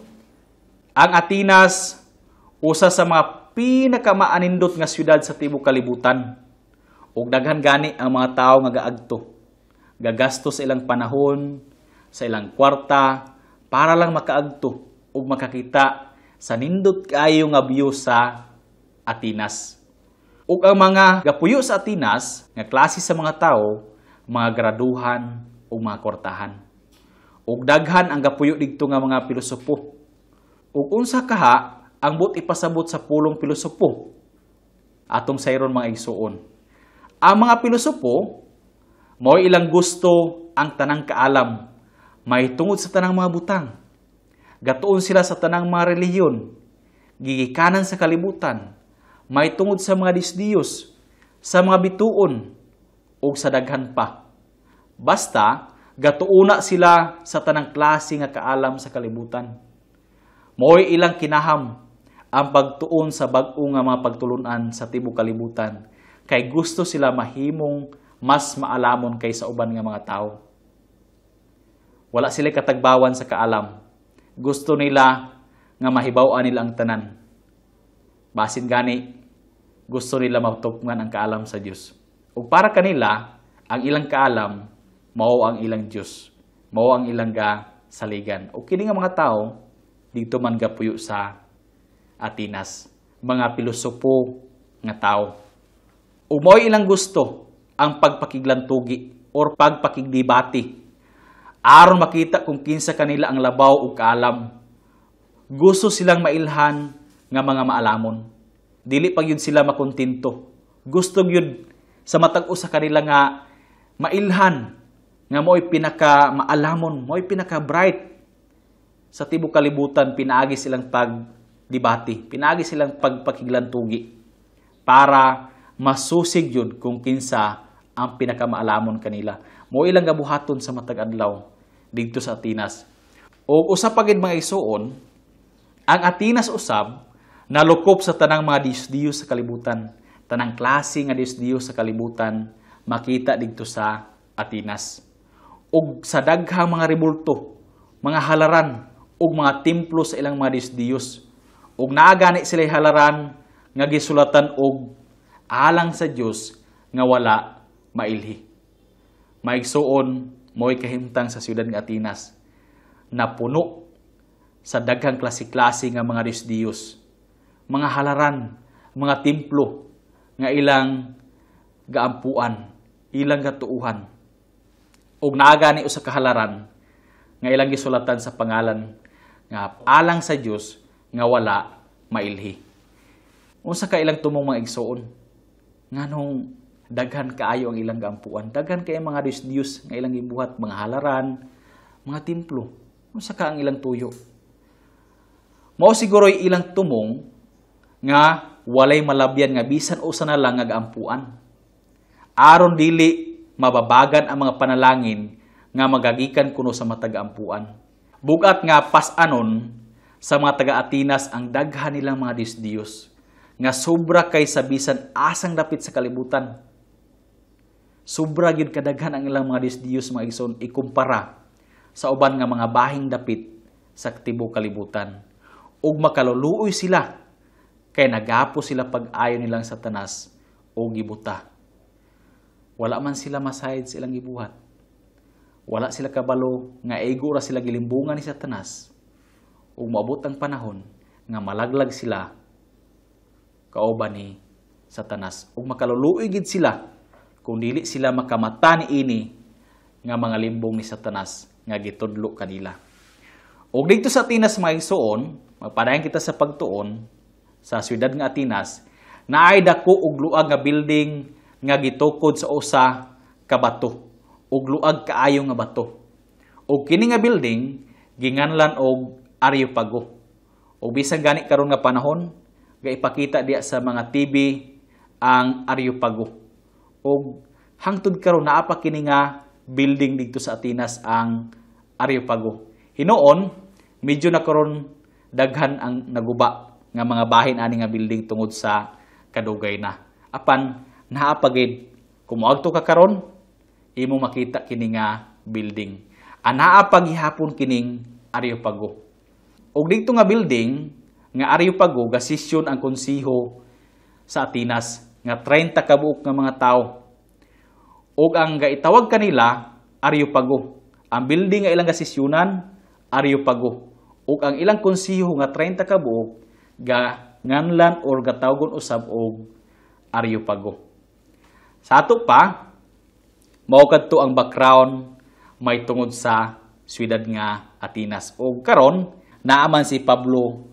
ang Atenas usa sa mga pinakamaanindot nga siyudad sa tibuok kalibutan. Ug daghan gani ang mga tawo nga gaadto. Gagasto sa ilang panahon, sa ilang kwarta para lang makaadto ug makakita sa nindot kaayo nga view sa Atenas. Ug ang mga gapuyo sa Atenas nga klase sa mga tawo, mga graduhan ug mga kwartahan. Ug daghan ang gapuyo didto nga mga pilosopo. Ug unsa kaha ang but ipasabot sa pulong pilosopo? Atong sayron mga igsuon. Ang mga pilosopo, mao ilang gusto ang tanang kaalam, may tungod sa tanang mga butang. Gatuon sila sa tanang mga relihiyon, gigikanan sa kalibutan, may tungod sa mga disdiyos, sa mga bituon, o sa daghan pa. Basta, gatuuna sila sa tanang klase nga kaalam sa kalibutan. Mo'y ilang kinaham ang pagtuon sa bag-o nga mga pagtulunan sa tibuok kalibutan, kay gusto sila mahimong mas maalamon kaysa uban nga mga tao. Wala sila katagbawan sa kaalam. Gusto nila nga mahibaw-an nila ang tanan. Basin gani, gusto nila matupngan ang kaalam sa Dios. Ug para kanila, ang ilang kaalam mao ang ilang Dios. Mao ang ilang saligan. O kini nga mga tao dito man gapuyo sa Atenas, mga pilosopo nga tao. Ug mao ilang gusto ang pagpakiglantugi or pagpakigdebate aron makita kung kinsa kanila ang labaw ug kaalam. Gusto silang mailhan nga mga maalamon. Dili pa gyud sila makontento. Gusto gyud sa matag-o sa kanila nga mailhan nga mo'y pinaka maalamon, mo'y pinaka bright sa tibuok kalibutan. Pinaagi silang pagdebate, pinaagi silang pagpakiglantugi para masusig yun kung kinsa ang pinaka maalamon kanila. Mo ilang gabuhaton sa matag adlaw dito sa Atenas. O usap pagid mga igsoon, ang Atenas usab nalukop sa tanang mga Diyos sa kalibutan. Tanang klase nga Diyos sa kalibutan makita dito sa Atenas. Ug sa daghang mga rebulto, mga halaran ug mga templo sa ilang mga Diyos. Ug naagani sila halaran nga gisulatan og alang sa Dios nga wala mailhi. Maigsuon mo'y kahimtang sa siyudad nga Atenas na puno sa daghang klase-klase nga mga Diyos, mga halaran, mga templo nga ilang gaampuan, ilang gatuuhan. Ug naagani usa ka halaran nga ilang gisulatan sa pangalan nga alang sa Dios nga wala mailhi. Unsa ka ilang tumong mga igsoon? Nganong daghan kaayo ang ilang gaampuan, daghan kay mga Diyos nga ilang gibuhat, mga halaran, mga templo. Unsa ka ang ilang tuyo? Mao siguro'y ilang tumong nga walay malabyan nga bisan usa na lang nga gaampuan. Aron dili mababagan ang mga panalangin nga magagikan kuno sa mga taga-ampuan. Bugat nga pas-anon sa mga taga-Atenas ang daghan nilang mga Diyos nga sobra kay sa bisan asang dapit sa kalibutan. Sobra gyud kadaghan ang ilang mga Diyos mga igsoon ikumpara sa uban nga mga bahing dapit sa tibuok kalibutan. Ug makaluluoy sila kay nagapo sila pag-ayo nilang Satanas o gibuta. Wala man sila masayad sa ilang gibuhat. Wala sila kabalo nga ego ra sila gilimbungan ni Satanas. Ug maabot ang panahon nga malaglag sila kauban ni Satanas. Ug makaluluoy gid sila kung dili sila makamata niini nga mga limbong ni Satanas nga gitudlo kanila. Ug dito sa Atenas mga igsoon, magpadayon kita sa pagtuon sa siyudad nga Atenas, naay dako og luag nga building nga gitukod sa usa ka bato, ug luag kaayo nga bato. Ug kini nga building ginganlan og Areopago. Ug bisan gani karon nga panahon, gaipakita diya sa mga TV ang Areopago. Ug hangtod karon naa pa kini nga building dito sa Atenas ang Areopago. Hinuon medyo na karon daghan ang naguba nga mga bahin ani nga building tungod sa kadugay na. Apan naa pa gid kung moadto ka karon imo makita kini nga building. Anaa pa gihapon kining Areopago. Ug dito nga building nga Areopago gasisyon ang konsiho sa Atenas nga 30 ka buok nga mga tawo. Ug ang gaitawag kanila Areopago. Ang building nga ilang gasisyonan Areopago. Ug ang ilang konsiho nga 30 ka buok nganlan or gatawgon usab og Areopago. Sa ato pa mao kadto ang background may tungod sa siyudad nga Atenas. Ug karon naaman si Pablo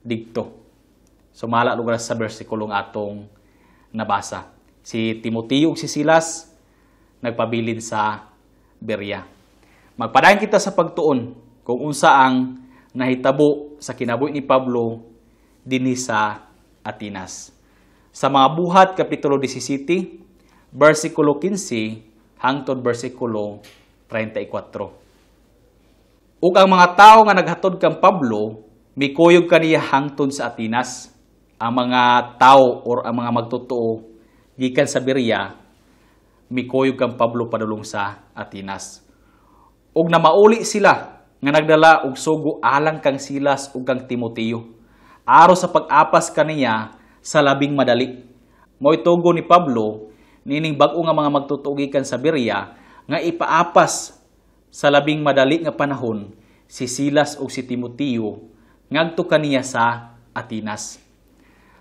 didto. Sumala lugar sa bersikulong atong nabasa. Si Timoteo ug si Silas nagpabilin sa Berea. Magpadayon kita sa pagtuon kung unsa ang nahitabo sa kinabuhi ni Pablo dinhi sa Atenas. Sa mga buhat, Kapitulo 17, versikulo 15 hangtod versikulo 34. Ug ang mga tawo nga naghatod kang Pablo, mikuyog kaniya hangtod sa Atenas. Ang mga tawo or ang mga magtotoo gikan sa Berea, mikuyog kang Pablo padulong sa Atenas. Ug na mauli sila nga nagdala og sugo alang kang Silas ug kang Timoteo aro sa pag-apas kaniya sa labing madali. Mo'y tugo ni Pablo nining bag-o nga mga magtotoo gikan sa Berea nga ipaapas sa labing madali nga panahon si Silas ug si Timoteo ngadto kaniya sa Atenas.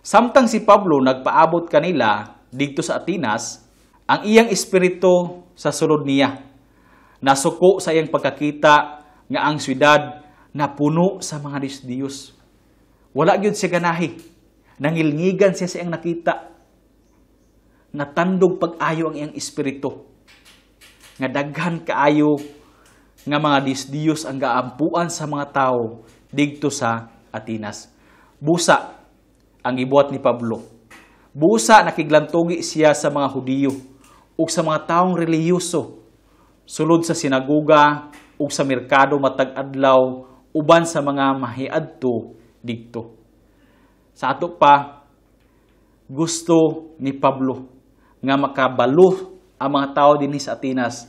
Samtang si Pablo nagpaabot kanila didto sa Atenas, ang iyang espiritu sa sulod niya nasuko sa iyang pagkakita nga ang syudad napuno sa mga Diyos. Wala gyud siya ganahi. Nangilngigan siya sa iyang nakita. Natandog pag-ayo ang iyang espiritu. Nga daghan kaayo nga mga Diyos ang gaampuan sa mga tao didto sa Atenas. Busa ang gibuhat ni Pablo. Busa nakiglantugi siya sa mga Hudiyo ug sa mga taong relihiyoso sulod sa sinagoga ug sa merkado matag adlaw uban sa mga mahiadto didto. Sa ato pa gusto ni Pablo nga makabalo ang mga tao dinhi sa Atenas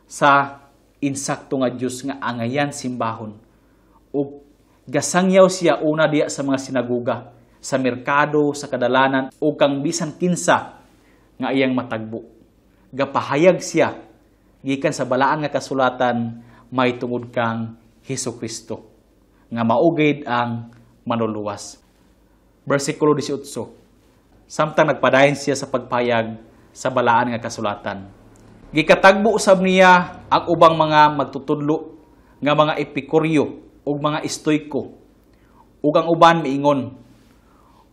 sa insakto nga Dios nga angayan simbahon. Ug gasangyaw siya una diya sa mga sinagoga, sa merkado, sa kadalanan ug kang bisan kinsa nga iyang matagbo. Gapahayag siya gikan sa balaan nga kasulatan may tungod kang Hesukristo nga maugid ang manuluwas. Versikulo 18. Samtang nagpadayon siya sa pagpayag sa balaan nga kasulatan. Gikatagbo usab niya ang ubang mga magtutudlo nga mga Epikuryo ug mga Estoiko ug ang uban miingon,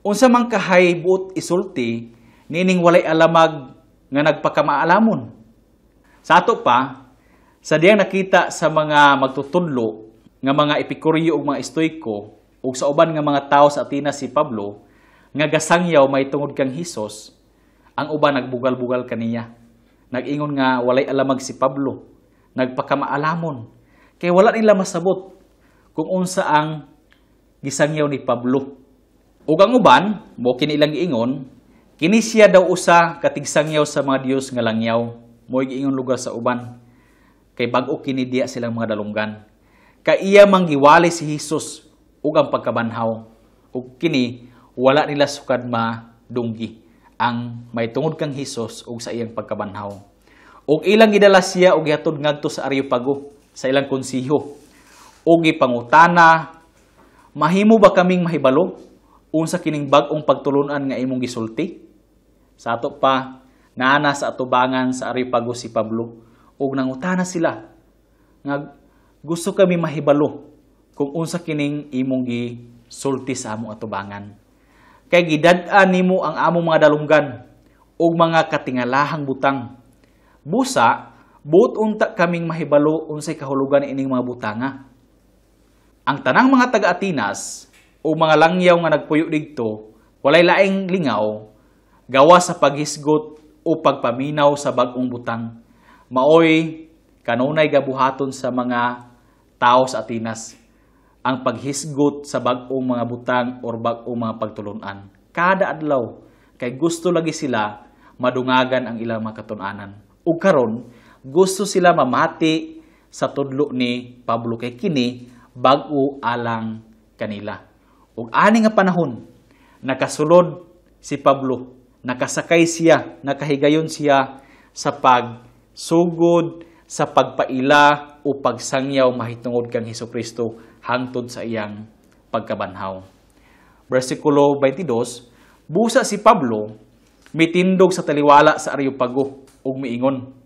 unsa man kahay buot isulti nining walay alamag nga nagpakamaalamon. Sa ato pa, sa diyang nakita sa mga magtutudlo nga mga Epikuryo ug mga Estoiko ug sa uban nga mga tawo sa Atenas si Pablo nga gasangyaw may tungod kang Hesus, ang uban nagbugal-bugal kaniya. Nag-ingon nga walay alamag si Pablo, nagpakamaalamon kay wala nila masabot kung unsa ang gisangyaw ni Pablo. Ug ang uban mo kini ilang giingon, kini siya daw usa katigsangyaw sa mga Dios nga langyaw. Mo'y giingon lugar sa uban kay bag-o kini diya silang mga dalunggan. Kay iya manggiwali si Hesus ug ang pagkabanhaw. Ug kini wala nila sukad madunggi ang may tungod kang Hesus ug sa iyang pagkabanhaw. Ug ilang gidala siya ug gihatod ngadto sa Areopago sa ilang konsiho. Ug gipangutana, mahimo ba kaming mahibalo unsa kining bag-ong pagtulunan nga imong gisulti? Sa ato pa naana sa atubangan sa Areopago si Pablo ug nangutana sila nga gusto kami mahibalo kung unsa kining imong gisulti sa among atubangan. Kay gidad-an nimo ang among mga dalunggan ug mga katingalahang butang. Busa, buot unta kaming mahibalo unsay kahulugan ining mga butanga. Ang tanang mga taga-Atenas o mga langyaw nga nagpuyo didto, walay laing lingaw, gawa sa paghisgot o pagpaminaw sa bag-ong butang. Maoy kanunay gabuhaton sa mga tao sa Atenas ang paghisgot sa bag-ong mga butang or bag-ong mga pagtulunan. Kada adlaw, kay gusto lagi sila madungagan ang ilang mga katunanan. Ug karon, gusto sila mamati sa tudlo ni Pablo kay kini bag-o alang kanila. Ug ani nga panahon, nakasulod si Pablo, nakasakay siya, nakahigayon siya sa pagsugod, sa pagpaila o pagsangyaw mahitungod kang Hesukristo hangtod sa iyang pagkabanhaw. Versikulo 22, busa si Pablo mitindog sa taliwala sa Areopago ug miingon,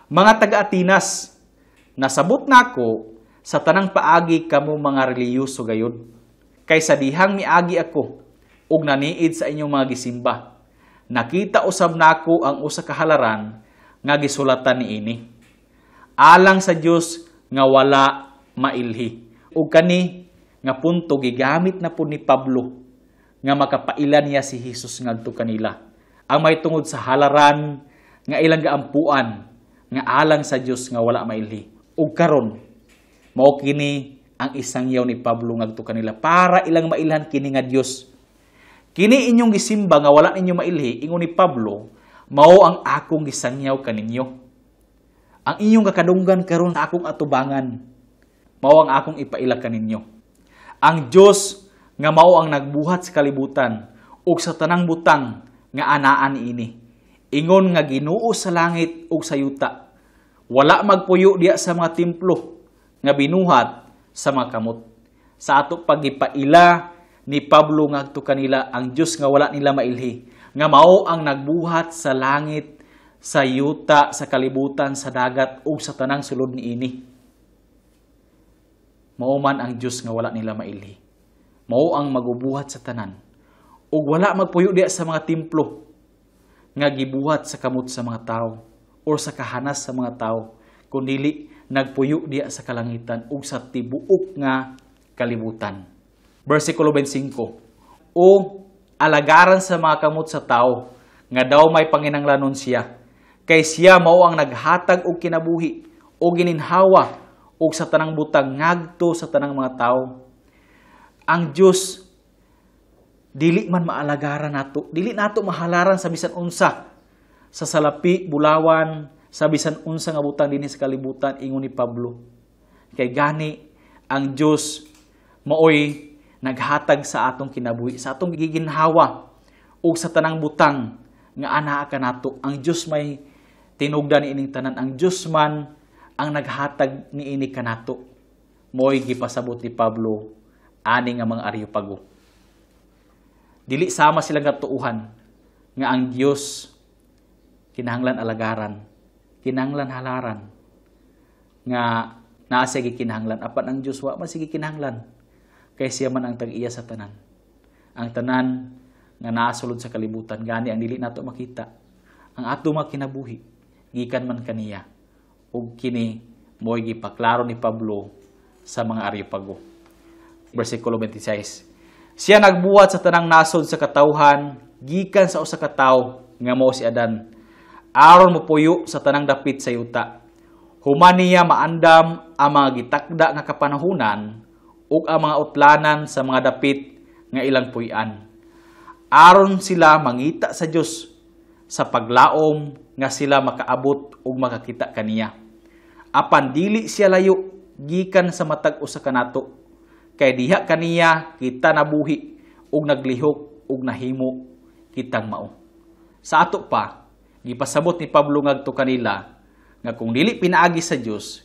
mga taga-Atenas, nasabot nako sa tanang paagi kamo mga relihiyoso gayud. Kay sa dihang miagi ako ug naniid sa inyong mga gisimba, Nakita usab nako ang usa ka halaran nga gisulatan niini. Alang sa Dios nga wala mailhi. Ug kani nga punto gigamit na pud ni Pablo nga makapailan niya si Jesus ngadto kanila. Ang may tungod sa halaran nga ilang gaampuan nga alang sa Dios nga wala mailhi. Ug karon mao kini ang isang yaw ni Pablo ngadto kanila para ilang mailhan kini nga Dios. Kini inyong gisimba nga wala ninyo mailhi, ingon ni Pablo, mao ang akong gisangyaw kaninyo. Ang inyong kakadunggan karon sa akong atubangan, mao ang akong ipaila kaninyo. Ang Dios nga mao ang nagbuhat sa kalibutan ug sa tanang butang nga anaan niini. Ingon nga Ginoo sa langit ug sa yuta. Wala magpuyo diya sa mga templo nga binuhat sa mga kamot. Sa ato pagipaila ni Pablo ngadto kanila ang Dios nga wala nila mailhi, nga mao ang nagbuhat sa langit, sa yuta, sa kalibutan, sa dagat ug sa tanang sulod niini. Mao man ang Dios nga wala nila mailhi. Mao ang magubuhat sa tanan. Ug wala magpuyo diya sa mga templo nga gibuhat sa kamot sa mga tao o sa kahanas sa mga tao, kundi nagpuyo diya sa kalangitan ug sa tibuok nga kalibutan. Versikulo 25. O alagaran sa mga kamot sa tao, nga daw may panginanglanon siya. Kay siya mao ang naghatag og kinabuhi o gininhawa og sa tanang butang ngadto sa tanang mga tao. Ang Dios dili man maalagaran nato, dili nato mahalaran sa bisan unsa, sa salapi, bulawan, sa bisan unsa nga butang dinhi sa kalibutan, ingon ni Pablo. Kay gani ang Dios maoy naghatag sa atong kinabuhi, sa atong giginhawa ug sa tanang butang nga anaa kanato. Ang Dios may tinugdan niining tanan. Ang Dios man ang naghatag niini kanato. Mo'y gipasabot ni Pablo ani nga mga Areopago. Dili sama silang katuuhan nga ang Dios kinahanglan alagaran, kinahanglan halaran, nga naa sige kinahanglan. Apan ang Dios wa man sige kinahanglan, kay siya man ang tag-iya sa tanan. Ang tanan nga naasulod sa kalibutan, gani ang dili nato makita. Ang ato mga kinabuhi, gikan man kaniya. Ug kini mo'y gipaklaro ni Pablo sa mga Areopago. Versikulo 26. Siya nagbuhat sa tanang nasod sa katawhan, gikan sa usa ka tawo nga mao si Adan, aron mopuyo sa tanang dapit sa yuta. Human niya maandam ang mga gitakda nga kapanahunan ug ang mga utlanan sa mga dapit nga ilang puy-an. Aron sila mangita sa Dios sa paglaom nga sila makaabot ug makakita kaniya. Apan dili siya layo gikan sa matag usa kanato. Kay diha kaniya kita nabuhi ug naglihok ug nahimo kitang mao. Sa ato pa, gipasabot ni Pablo ngadto kanila nga kung dili pinaagi sa Dios,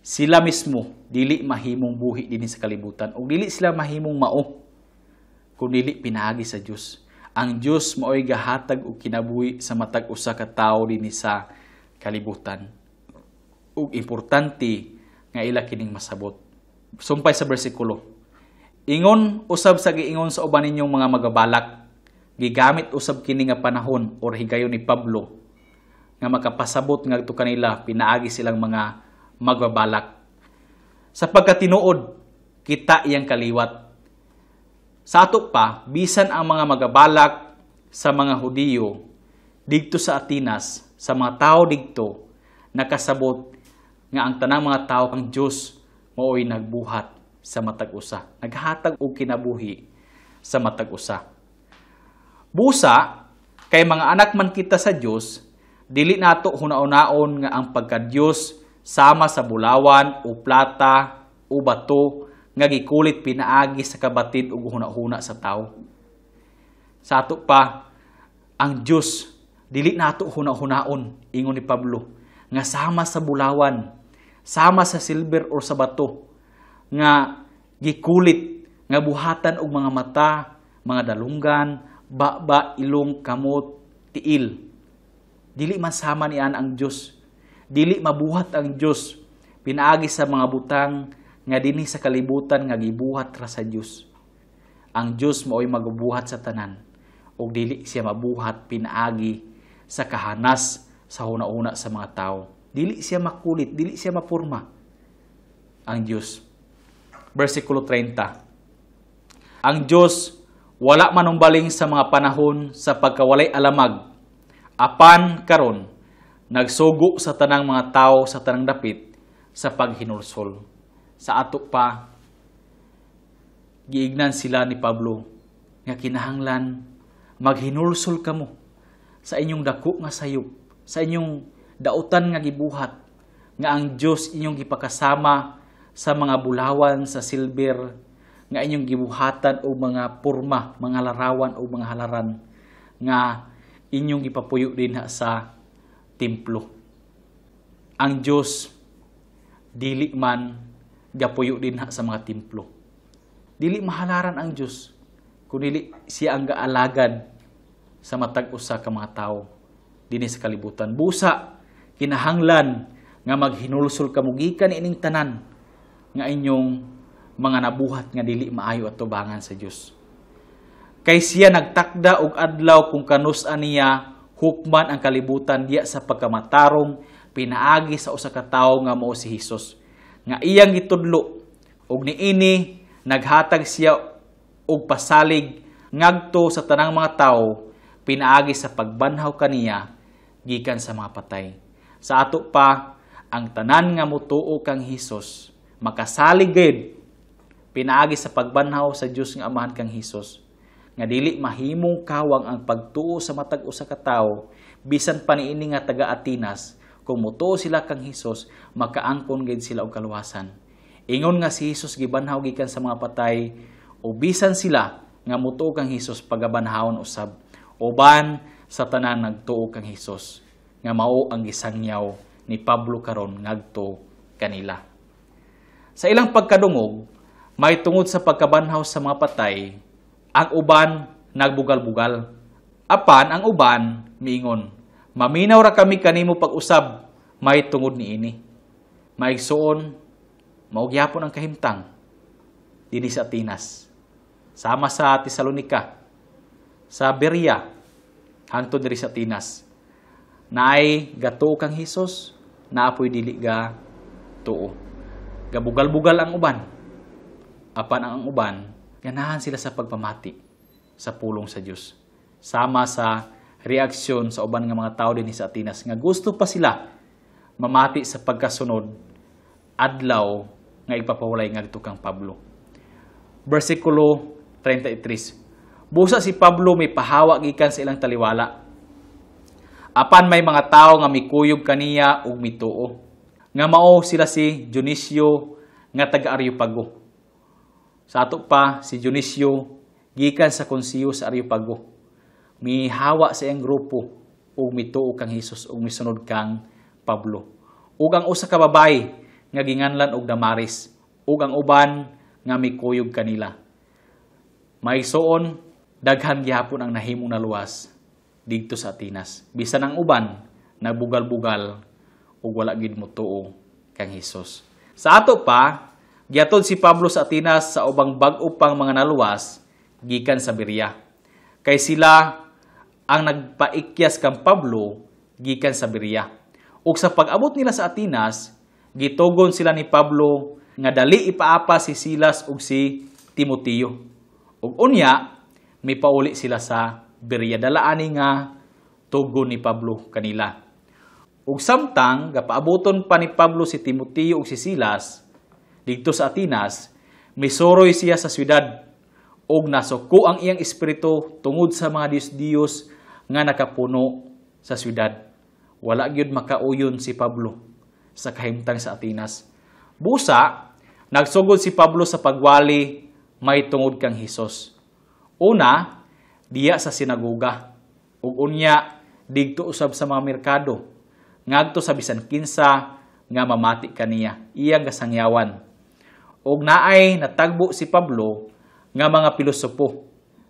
sila mismo dili mahimong buhi dinhi sa kalibutan ug dili sila mahimong mao kung dili pinaagi sa Dios. Ang Dios maoy gahatag og kinabuhi sa matag usa ka tawo dinhi sa kalibutan. Ug importante nga ila kining masabot. Sumpay sa bersikulo. Ingon usab sa giingon sa uban ninyong mga magabalak, gigamit usab kini nga panahon or higayon ni Pablo nga makapasabot ngadto kanila pinaagi silang mga magbabalak. Sapagkat tinuod kita iyang kaliwat. Sa ato pa, bisan ang mga magabalak sa mga Hudiyo didto sa Atenas, sa mga tao didto, nakasabot nga ang tanang mga tao kang Dios mao'y nagbuhat sa matag usa, naghatag og kinabuhi sa matag usa. Busa kay mga anak man kita sa Dios, dili nato hunaon-naon nga ang pagka-Dios sama sa bulawan o plata o bato nga gikulit pinaagi sa kabatid ug hunahuna sa tawo. Sa ato pa, ang Dios dili nato hunaon-hunaon, ingon ni Pablo, nga sama sa bulawan, sama sa silver o sa bato, nga gikulit, nga buhatan og mga mata, mga dalunggan, baba, ilong, kamot, tiil. Dili man sama niyan ang Dios. Dili mabuhat ang Dios pinaagi sa mga butang nga dinhi sa kalibutan nga gibuhat ra sa Dios. Ang Dios mao'y magbuhat sa tanan. ug dili siya mabuhat pinaagi sa kahanas sa huna-una sa mga tao. Dili siya makulit, dili siya mapurma ang Dios. Versikulo 30. Ang Dios wala manumbaling sa mga panahon sa pagkawalay alamag. Apan karon nagsugo sa tanang mga tao sa tanang dapit sa paghinulsol. Sa ato pa giignan sila ni Pablo nga kinahanglan maghinulsol kamo sa inyong dako nga sayop, sa inyong dautan nga gibuhat, nga ang Dios inyong gipakasama sa mga bulawan sa silver, nga inyong gibuhatan o mga purma, mga larawan o mga halaran, nga inyong gipapuyo din sa templo. Ang Dios dili man gapuyo din sa mga templo. Dili mahalaran ang Dios, kundi siya ang gaalagad sa matag usa ka mga tao dinhi sa kalibutan. Busa kinahanglan nga maghinulsol kamo gikan ining tanan nga inyong mga nabuhat nga dili maayo at tubangan sa Dios. Kay siya nagtakda og adlaw kung kanus-an niya hukman ang kalibutan diya sa pagkamatarong pinaagi sa usa ka tawo nga mao si Hesus, nga iyang gitudlo og niini naghatag siya og pasalig ngadto sa tanang mga tawo pinaagi sa pagbanhaw kaniya gikan sa mga patay. Sa ato pa ang tanan nga motuo kang Hesus makasalig gid pinaagi sa pagbanhaw sa Dios nga Amahan kang Hesus, nga dili mahimong kawang ang pagtuo sa matag usa ka tawo bisan pa niini nga taga Atenas. Kung motuo sila kang Hesus, makaangkon gid sila og kaluwasan. Ingon nga si Hesus gibanhaw gikan sa mga patay, o bisan sila nga motuo kang Hesus pagabanhawon usab, uban sa tanan nagtuo kang Hesus, nga mao ang gisangyaw ni Pablo karon ngadto kanila. Sa ilang pagkadungog, may tungod sa pagkabanhaw sa mga patay, ang uban nagbugal-bugal. Apan ang uban miingon, maminaw ra kami kanimo pag-usab, may tungod niini. Maigsuon, mao gyapon ang kahimtang dinhi sa Atenas, sama sa Tesalonica, sa Berea, hangtod diri sa Atenas. Naay gatuo kang Hesus, naapoy dili ga tuo. Gabugal-bugal ang uban. Apan ang uban, ganahan sila sa pagpamati sa pulong sa Dios. Sama sa reaksyon sa uban nga mga tao dinhi sa Atenas nga gusto pa sila mamati sa pagkasunod adlaw nga ipapawalay ngadto kang Pablo. Versikulo 33. Busa si Pablo may pahawa gikan sa ilang taliwala. Apan may mga tao nga mikuyog kaniya ug mituo. Nga mao sila si Dionisio nga taga Areopago. Sa ato pa si Dionisio gikan sa konseyo sa Areopago. Mihawa sa iyang grupo ug mituo kang Hesus ug misunod kang Pablo. Ug ang usa ka babayi nga ginganlan og Damaris, ug ang uban nga mikuyog kanila. Maigsuon, daghan gyapon ang nahimong naluwas didto sa Atenas. Bisan ang uban nagbugal-bugal ug wala gid motuo kang Hesus. Sa ato pa, giatod si Pablo sa Atenas sa ubang bag-o pang mga naluwas gikan sa Berea. Kay sila ang nagpaikyas kang Pablo gikan sa Berea. Ug sa pag-abot nila sa Atenas, gitugon sila ni Pablo nga dali ipaapa si Silas ug si Timoteo. Ug unya, mipauli sila sa Berea. Dalaani nga tugon ni Pablo kanila. Ug samtang gapaaboton pa ni Pablo si Timoteo ug si Silas didto sa Atenas, misuroy siya sa syudad ug nasuko ang iyang espiritu tungod sa mga Diyos-Diyos nga nakapuno sa syudad. Wala gyud makauyon si Pablo sa kahimtang sa Atenas. Busa, nagsugod si Pablo sa pagwali may tungod kang Hesus. Una, diya sa sinagoga. Ug unya, digto usab sa mga merkado. Ngadto sa bisan kinsa nga mamati kaniya, iyang gasangyawan. Og naay natagbo si Pablo nga mga pilosopo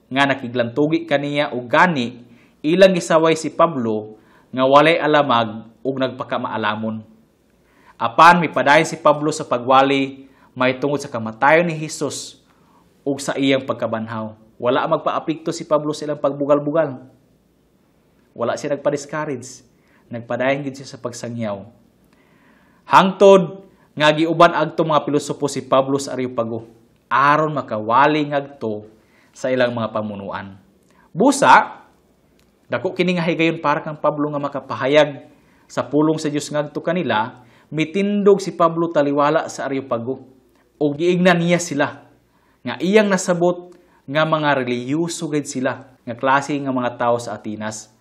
nga nakiglantugi kaniya og gani ilang gisaway si Pablo nga walay alamag ug nagpakamaalamon. Apan mipadayon si Pablo sa pagwali may tungod sa kamatayon ni Hesus ug sa iyang pagkabanhaw. Wala magpa-apekto si Pablo sa ilang pagbugal-bugal. Wala siya nagpa-discourage. Nagpadayon gid siya sa pagsangyaw. Hangtod nga giuban adto mga pilosopo si Pablo sa Areopago aron makawali ngadto sa ilang mga pamunuan. Busa, dako kini nga higayon para kang Pablo nga makapahayag sa pulong sa Dios ngadto kanila, mitindog si Pablo taliwala sa Areopago ug giignan niya sila nga iyang nasabot nga mga relihiyoso gid sila nga klase nga mga tawo sa Atenas.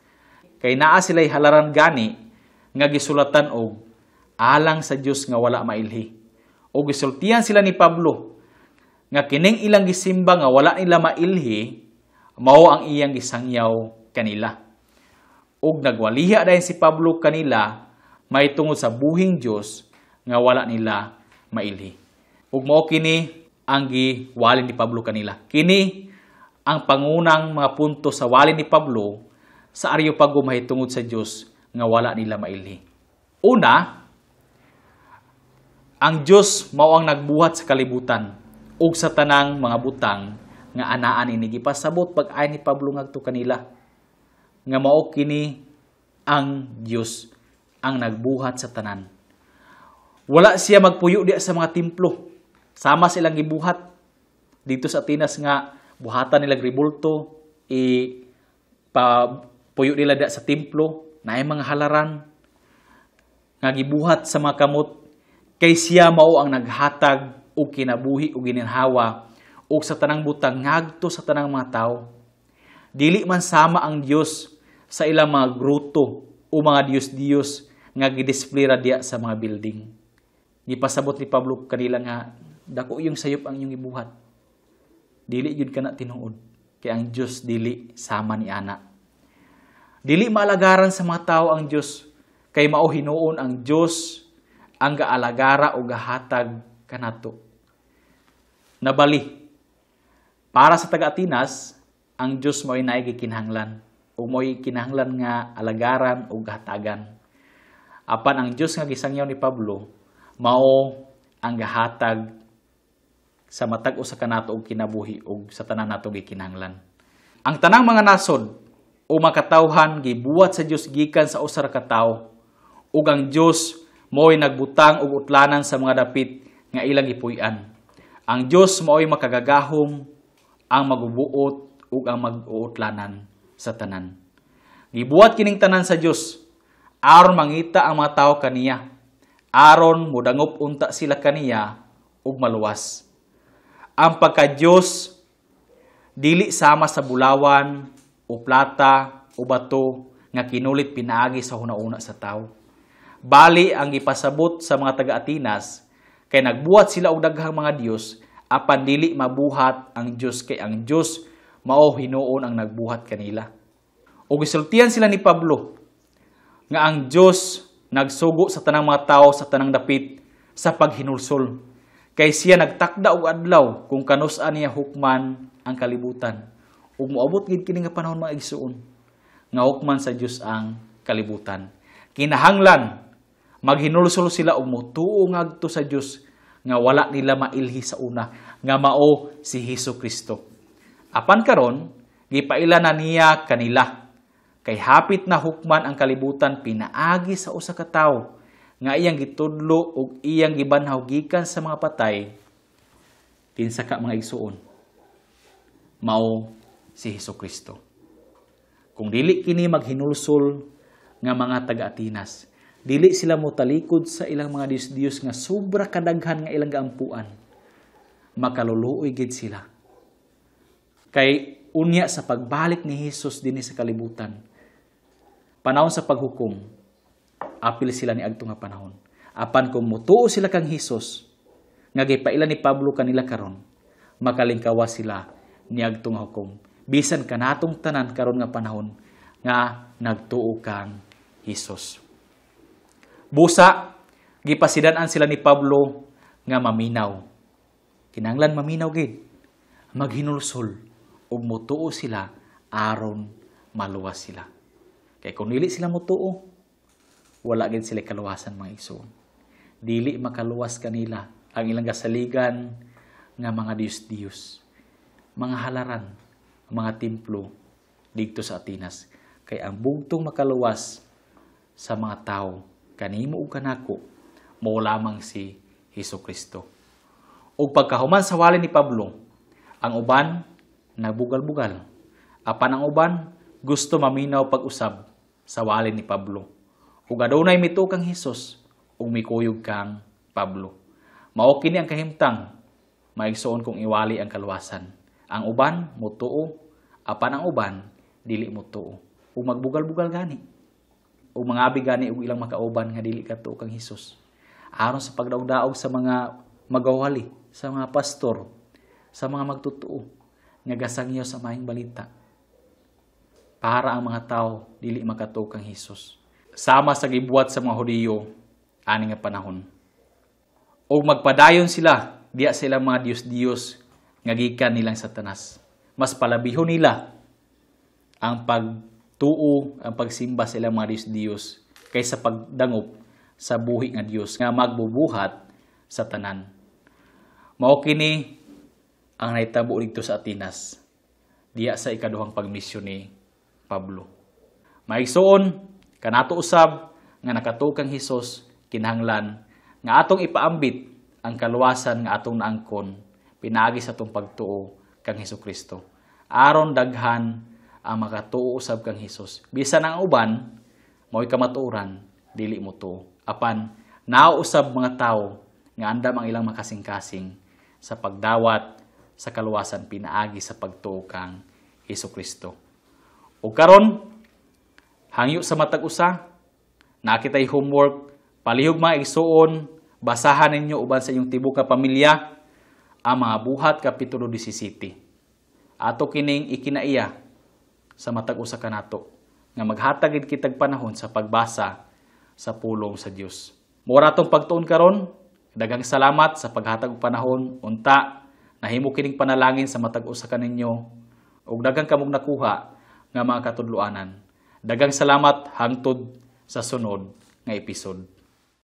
Kay naa sila'y halaran gani nga gisulatan og alang sa Dios nga wala mailhi. O gisultihan sila ni Pablo nga kining ilang gisimba nga wala nila mailhi mao ang iyang gisangyaw kanila. Og nagwaliha dayon si Pablo kanila may tungod sa buhing Dios nga wala nila mailhi. Ug mao kini ang giwali ni Pablo kanila. Kini ang pangunang mga punto sa wali ni Pablo sa Areopago mahitungod sa Dios nga wala nila mailhi. Una, ang Dios mao ang nagbuhat sa kalibutan ug sa tanang mga butang nga anaan ini gipasabot pag-ay ni Pablo ngadto kanila nga mao kini ang Dios ang nagbuhat sa tanan. Wala siya magpuyo di sa mga templo. Sama silang gibuhat dito sa Atenas nga buhatan nila ribulto puyo nila da sa templo na ay mga halaran nga gibuhat sa mga kamot kay siya mao ang naghatag og kinabuhi og gininhawa og sa tanang butang ngadto sa tanang mga tawo. Dili man sama ang Dios sa ilang mga gruto o mga Dios-Dios nga gidisplay diya sa mga building. Gipasabot ni Pablo kanila nga dako yung sayop ang iyong ibuhat. Dili yun kana tinuod kay ang Dios dili sama ni ana. Dili maalagaran sa mga tawo ang Dios kay mao hinuon ang Dios ang gaalagara o gahatag kanato. Nabali, para sa taga-Atenas, ang Dios mo'y naigikinahanglan o mo'y kinahanglan nga alagaran o gahatagan. Apan ang Dios nga gisangyaw ni Pablo, mao ang gahatag sa matag usa kanato og kinabuhi og sa tanan nato gikinahanglan. Ang tanang mga nasod o makatawhan gibuhat sa Dios gikan sa usa ka tawo ug ang Dios mo'y nagbutang og utlanan sa mga dapit nga ilang gipuy-an. Ang Dios mo'y makagagahom, ang magubuot ug ang mag-uutlanan sa tanan. Gibuhat kining tanan sa Dios aron mangita ang mga tawo kaniya, aron modangop unta sila kaniya ug maluwas. Ang pagka-Dios dili sama sa bulawan o plata o bato nga kinulit pinaagi sa hunauna sa tawo. Bali ang gipasabot sa mga taga-Atenas kay nagbuhat sila og daghang mga Dios apan dili mabuhat ang Dios kay ang Dios mao hinuon ang nagbuhat kanila. O gisultihan sila ni Pablo nga ang Dios nagsugo sa tanang mga tawo sa tanang dapit sa paghinulsol kay siya nagtakda og adlaw kung kanus-an niya hukman ang kalibutan. Ug moabot gid kini nga panahon mga igsuon nga hukman sa Dios ang kalibutan. Kinahanglan maghinulsol sila og motuo ngadto sa Dios nga wala nila mailhi sa una nga mao si Hesukristo. Apan karon gipaila na niya kanila kay hapit na hukman ang kalibutan pinaagi sa usa ka tawo nga iyang gitudlo ug iyang gibanhaw gikan sa mga patay kinsa ka mga igsuon mao si Hesukristo. Kung dili kini maghinulsol nga mga taga-Atenas, dili sila motalikod sa ilang mga Dios-Dios nga sobra kadaghan nga ilang gaampuan. Makaluluoy gid sila. Kay unya sa pagbalik ni Hesus dinhi sa kalibutan, panahon sa paghukom, apil sila ni adto nga panahon. Apan kung mutuo sila kang Hesus, nga gipaila ni Pablo kanila karon, makalingkawas sila ni adto nga hukom. Bisan kanatong tanan karon nga panahon nga nagtuo kang Hesus. Busa, gipasidan-an sila ni Pablo nga maminaw. Kinahanglan maminaw gid, maghinulsol ug mutuo sila aron maluwas sila. Kay kung dili sila mutuo, wala gid sila kaluwasan mga igsoon. Dili makaluwas kanila ang ilang kasaligan nga mga Dios-Dios, mga halaran mga templo dito sa Atenas. Kay ang bugtong makaluwas sa mga tao, kanimo ug kanako, mao lamang si Hesukristo. Ug pagkahuman sa wali ni Pablo, ang uban nagbugal-bugal. Apan ang uban gusto maminaw pag-usab sa wali ni Pablo. Ug adunay mituo kang Hesus ug mikuyog kang Pablo. Mao kini ang kahimtang maigsoon kung iwali ang kaluwasan. Ang uban mutuo, apan ang uban dili mutuo. Ug magbugal-bugal gani. Ug mangabi gani og ilang makauban nga dili katuo kang Hesus. Aron sa pagdaog-daog sa mga magawali, sa mga pastor, sa mga magtutuo nga gasangyo sa maayong balita. Para ang mga tao dili makatuo kang Hesus. Sama sa gibuhat sa mga Hudiyo ani nga panahon. O magpadayon sila, diya sila mga Diyos-Diyos nga gikan nilang Satanas. Mas palabihon nila ang pagtuo, ang pagsimba sa ilang mga Diyos-Diyos kaysa pagdangop sa buhi nga Diyos nga magbubuhat sa tanan. Mao kini ang nahitabo dito sa Atenas, diya sa ikaduhang pagmisyon ni Pablo. Maigsoon kanato usab nga nakatuo kang Hesus, kinahanglan nga atong ipaambit ang kaluwasan nga atong naangkon pinaagi sa atong pagtuo kang Hesukristo. Aron daghan ang makatuo usab kang Hesus. Bisan ang uban mo'y kamatuoran dili mo tuo. Apan naa usab mga tawo nga andam ang ilang makasing-kasing sa pagdawat sa kaluwasan pinaagi sa pagtuo kang Hesukristo. O karon hangyo sa matag usa, nakitay homework, palihog mga igsuon, basahan ninyo uban sa inyong tibok nga pamilya ang mga buhat kapitulo 17. Ato kining ikinaiya sa matag usa kanato nga maghatag kitag panahon sa pagbasa sa pulong sa Dios. Mura tong pagtuon karon, daghang salamat sa paghatag og panahon unta nahimo kining panalangin sa matag usa kaninyo ug daghang kamong nakuha nga mga katudloanan. Daghang salamat hangtod sa sunod nga episode.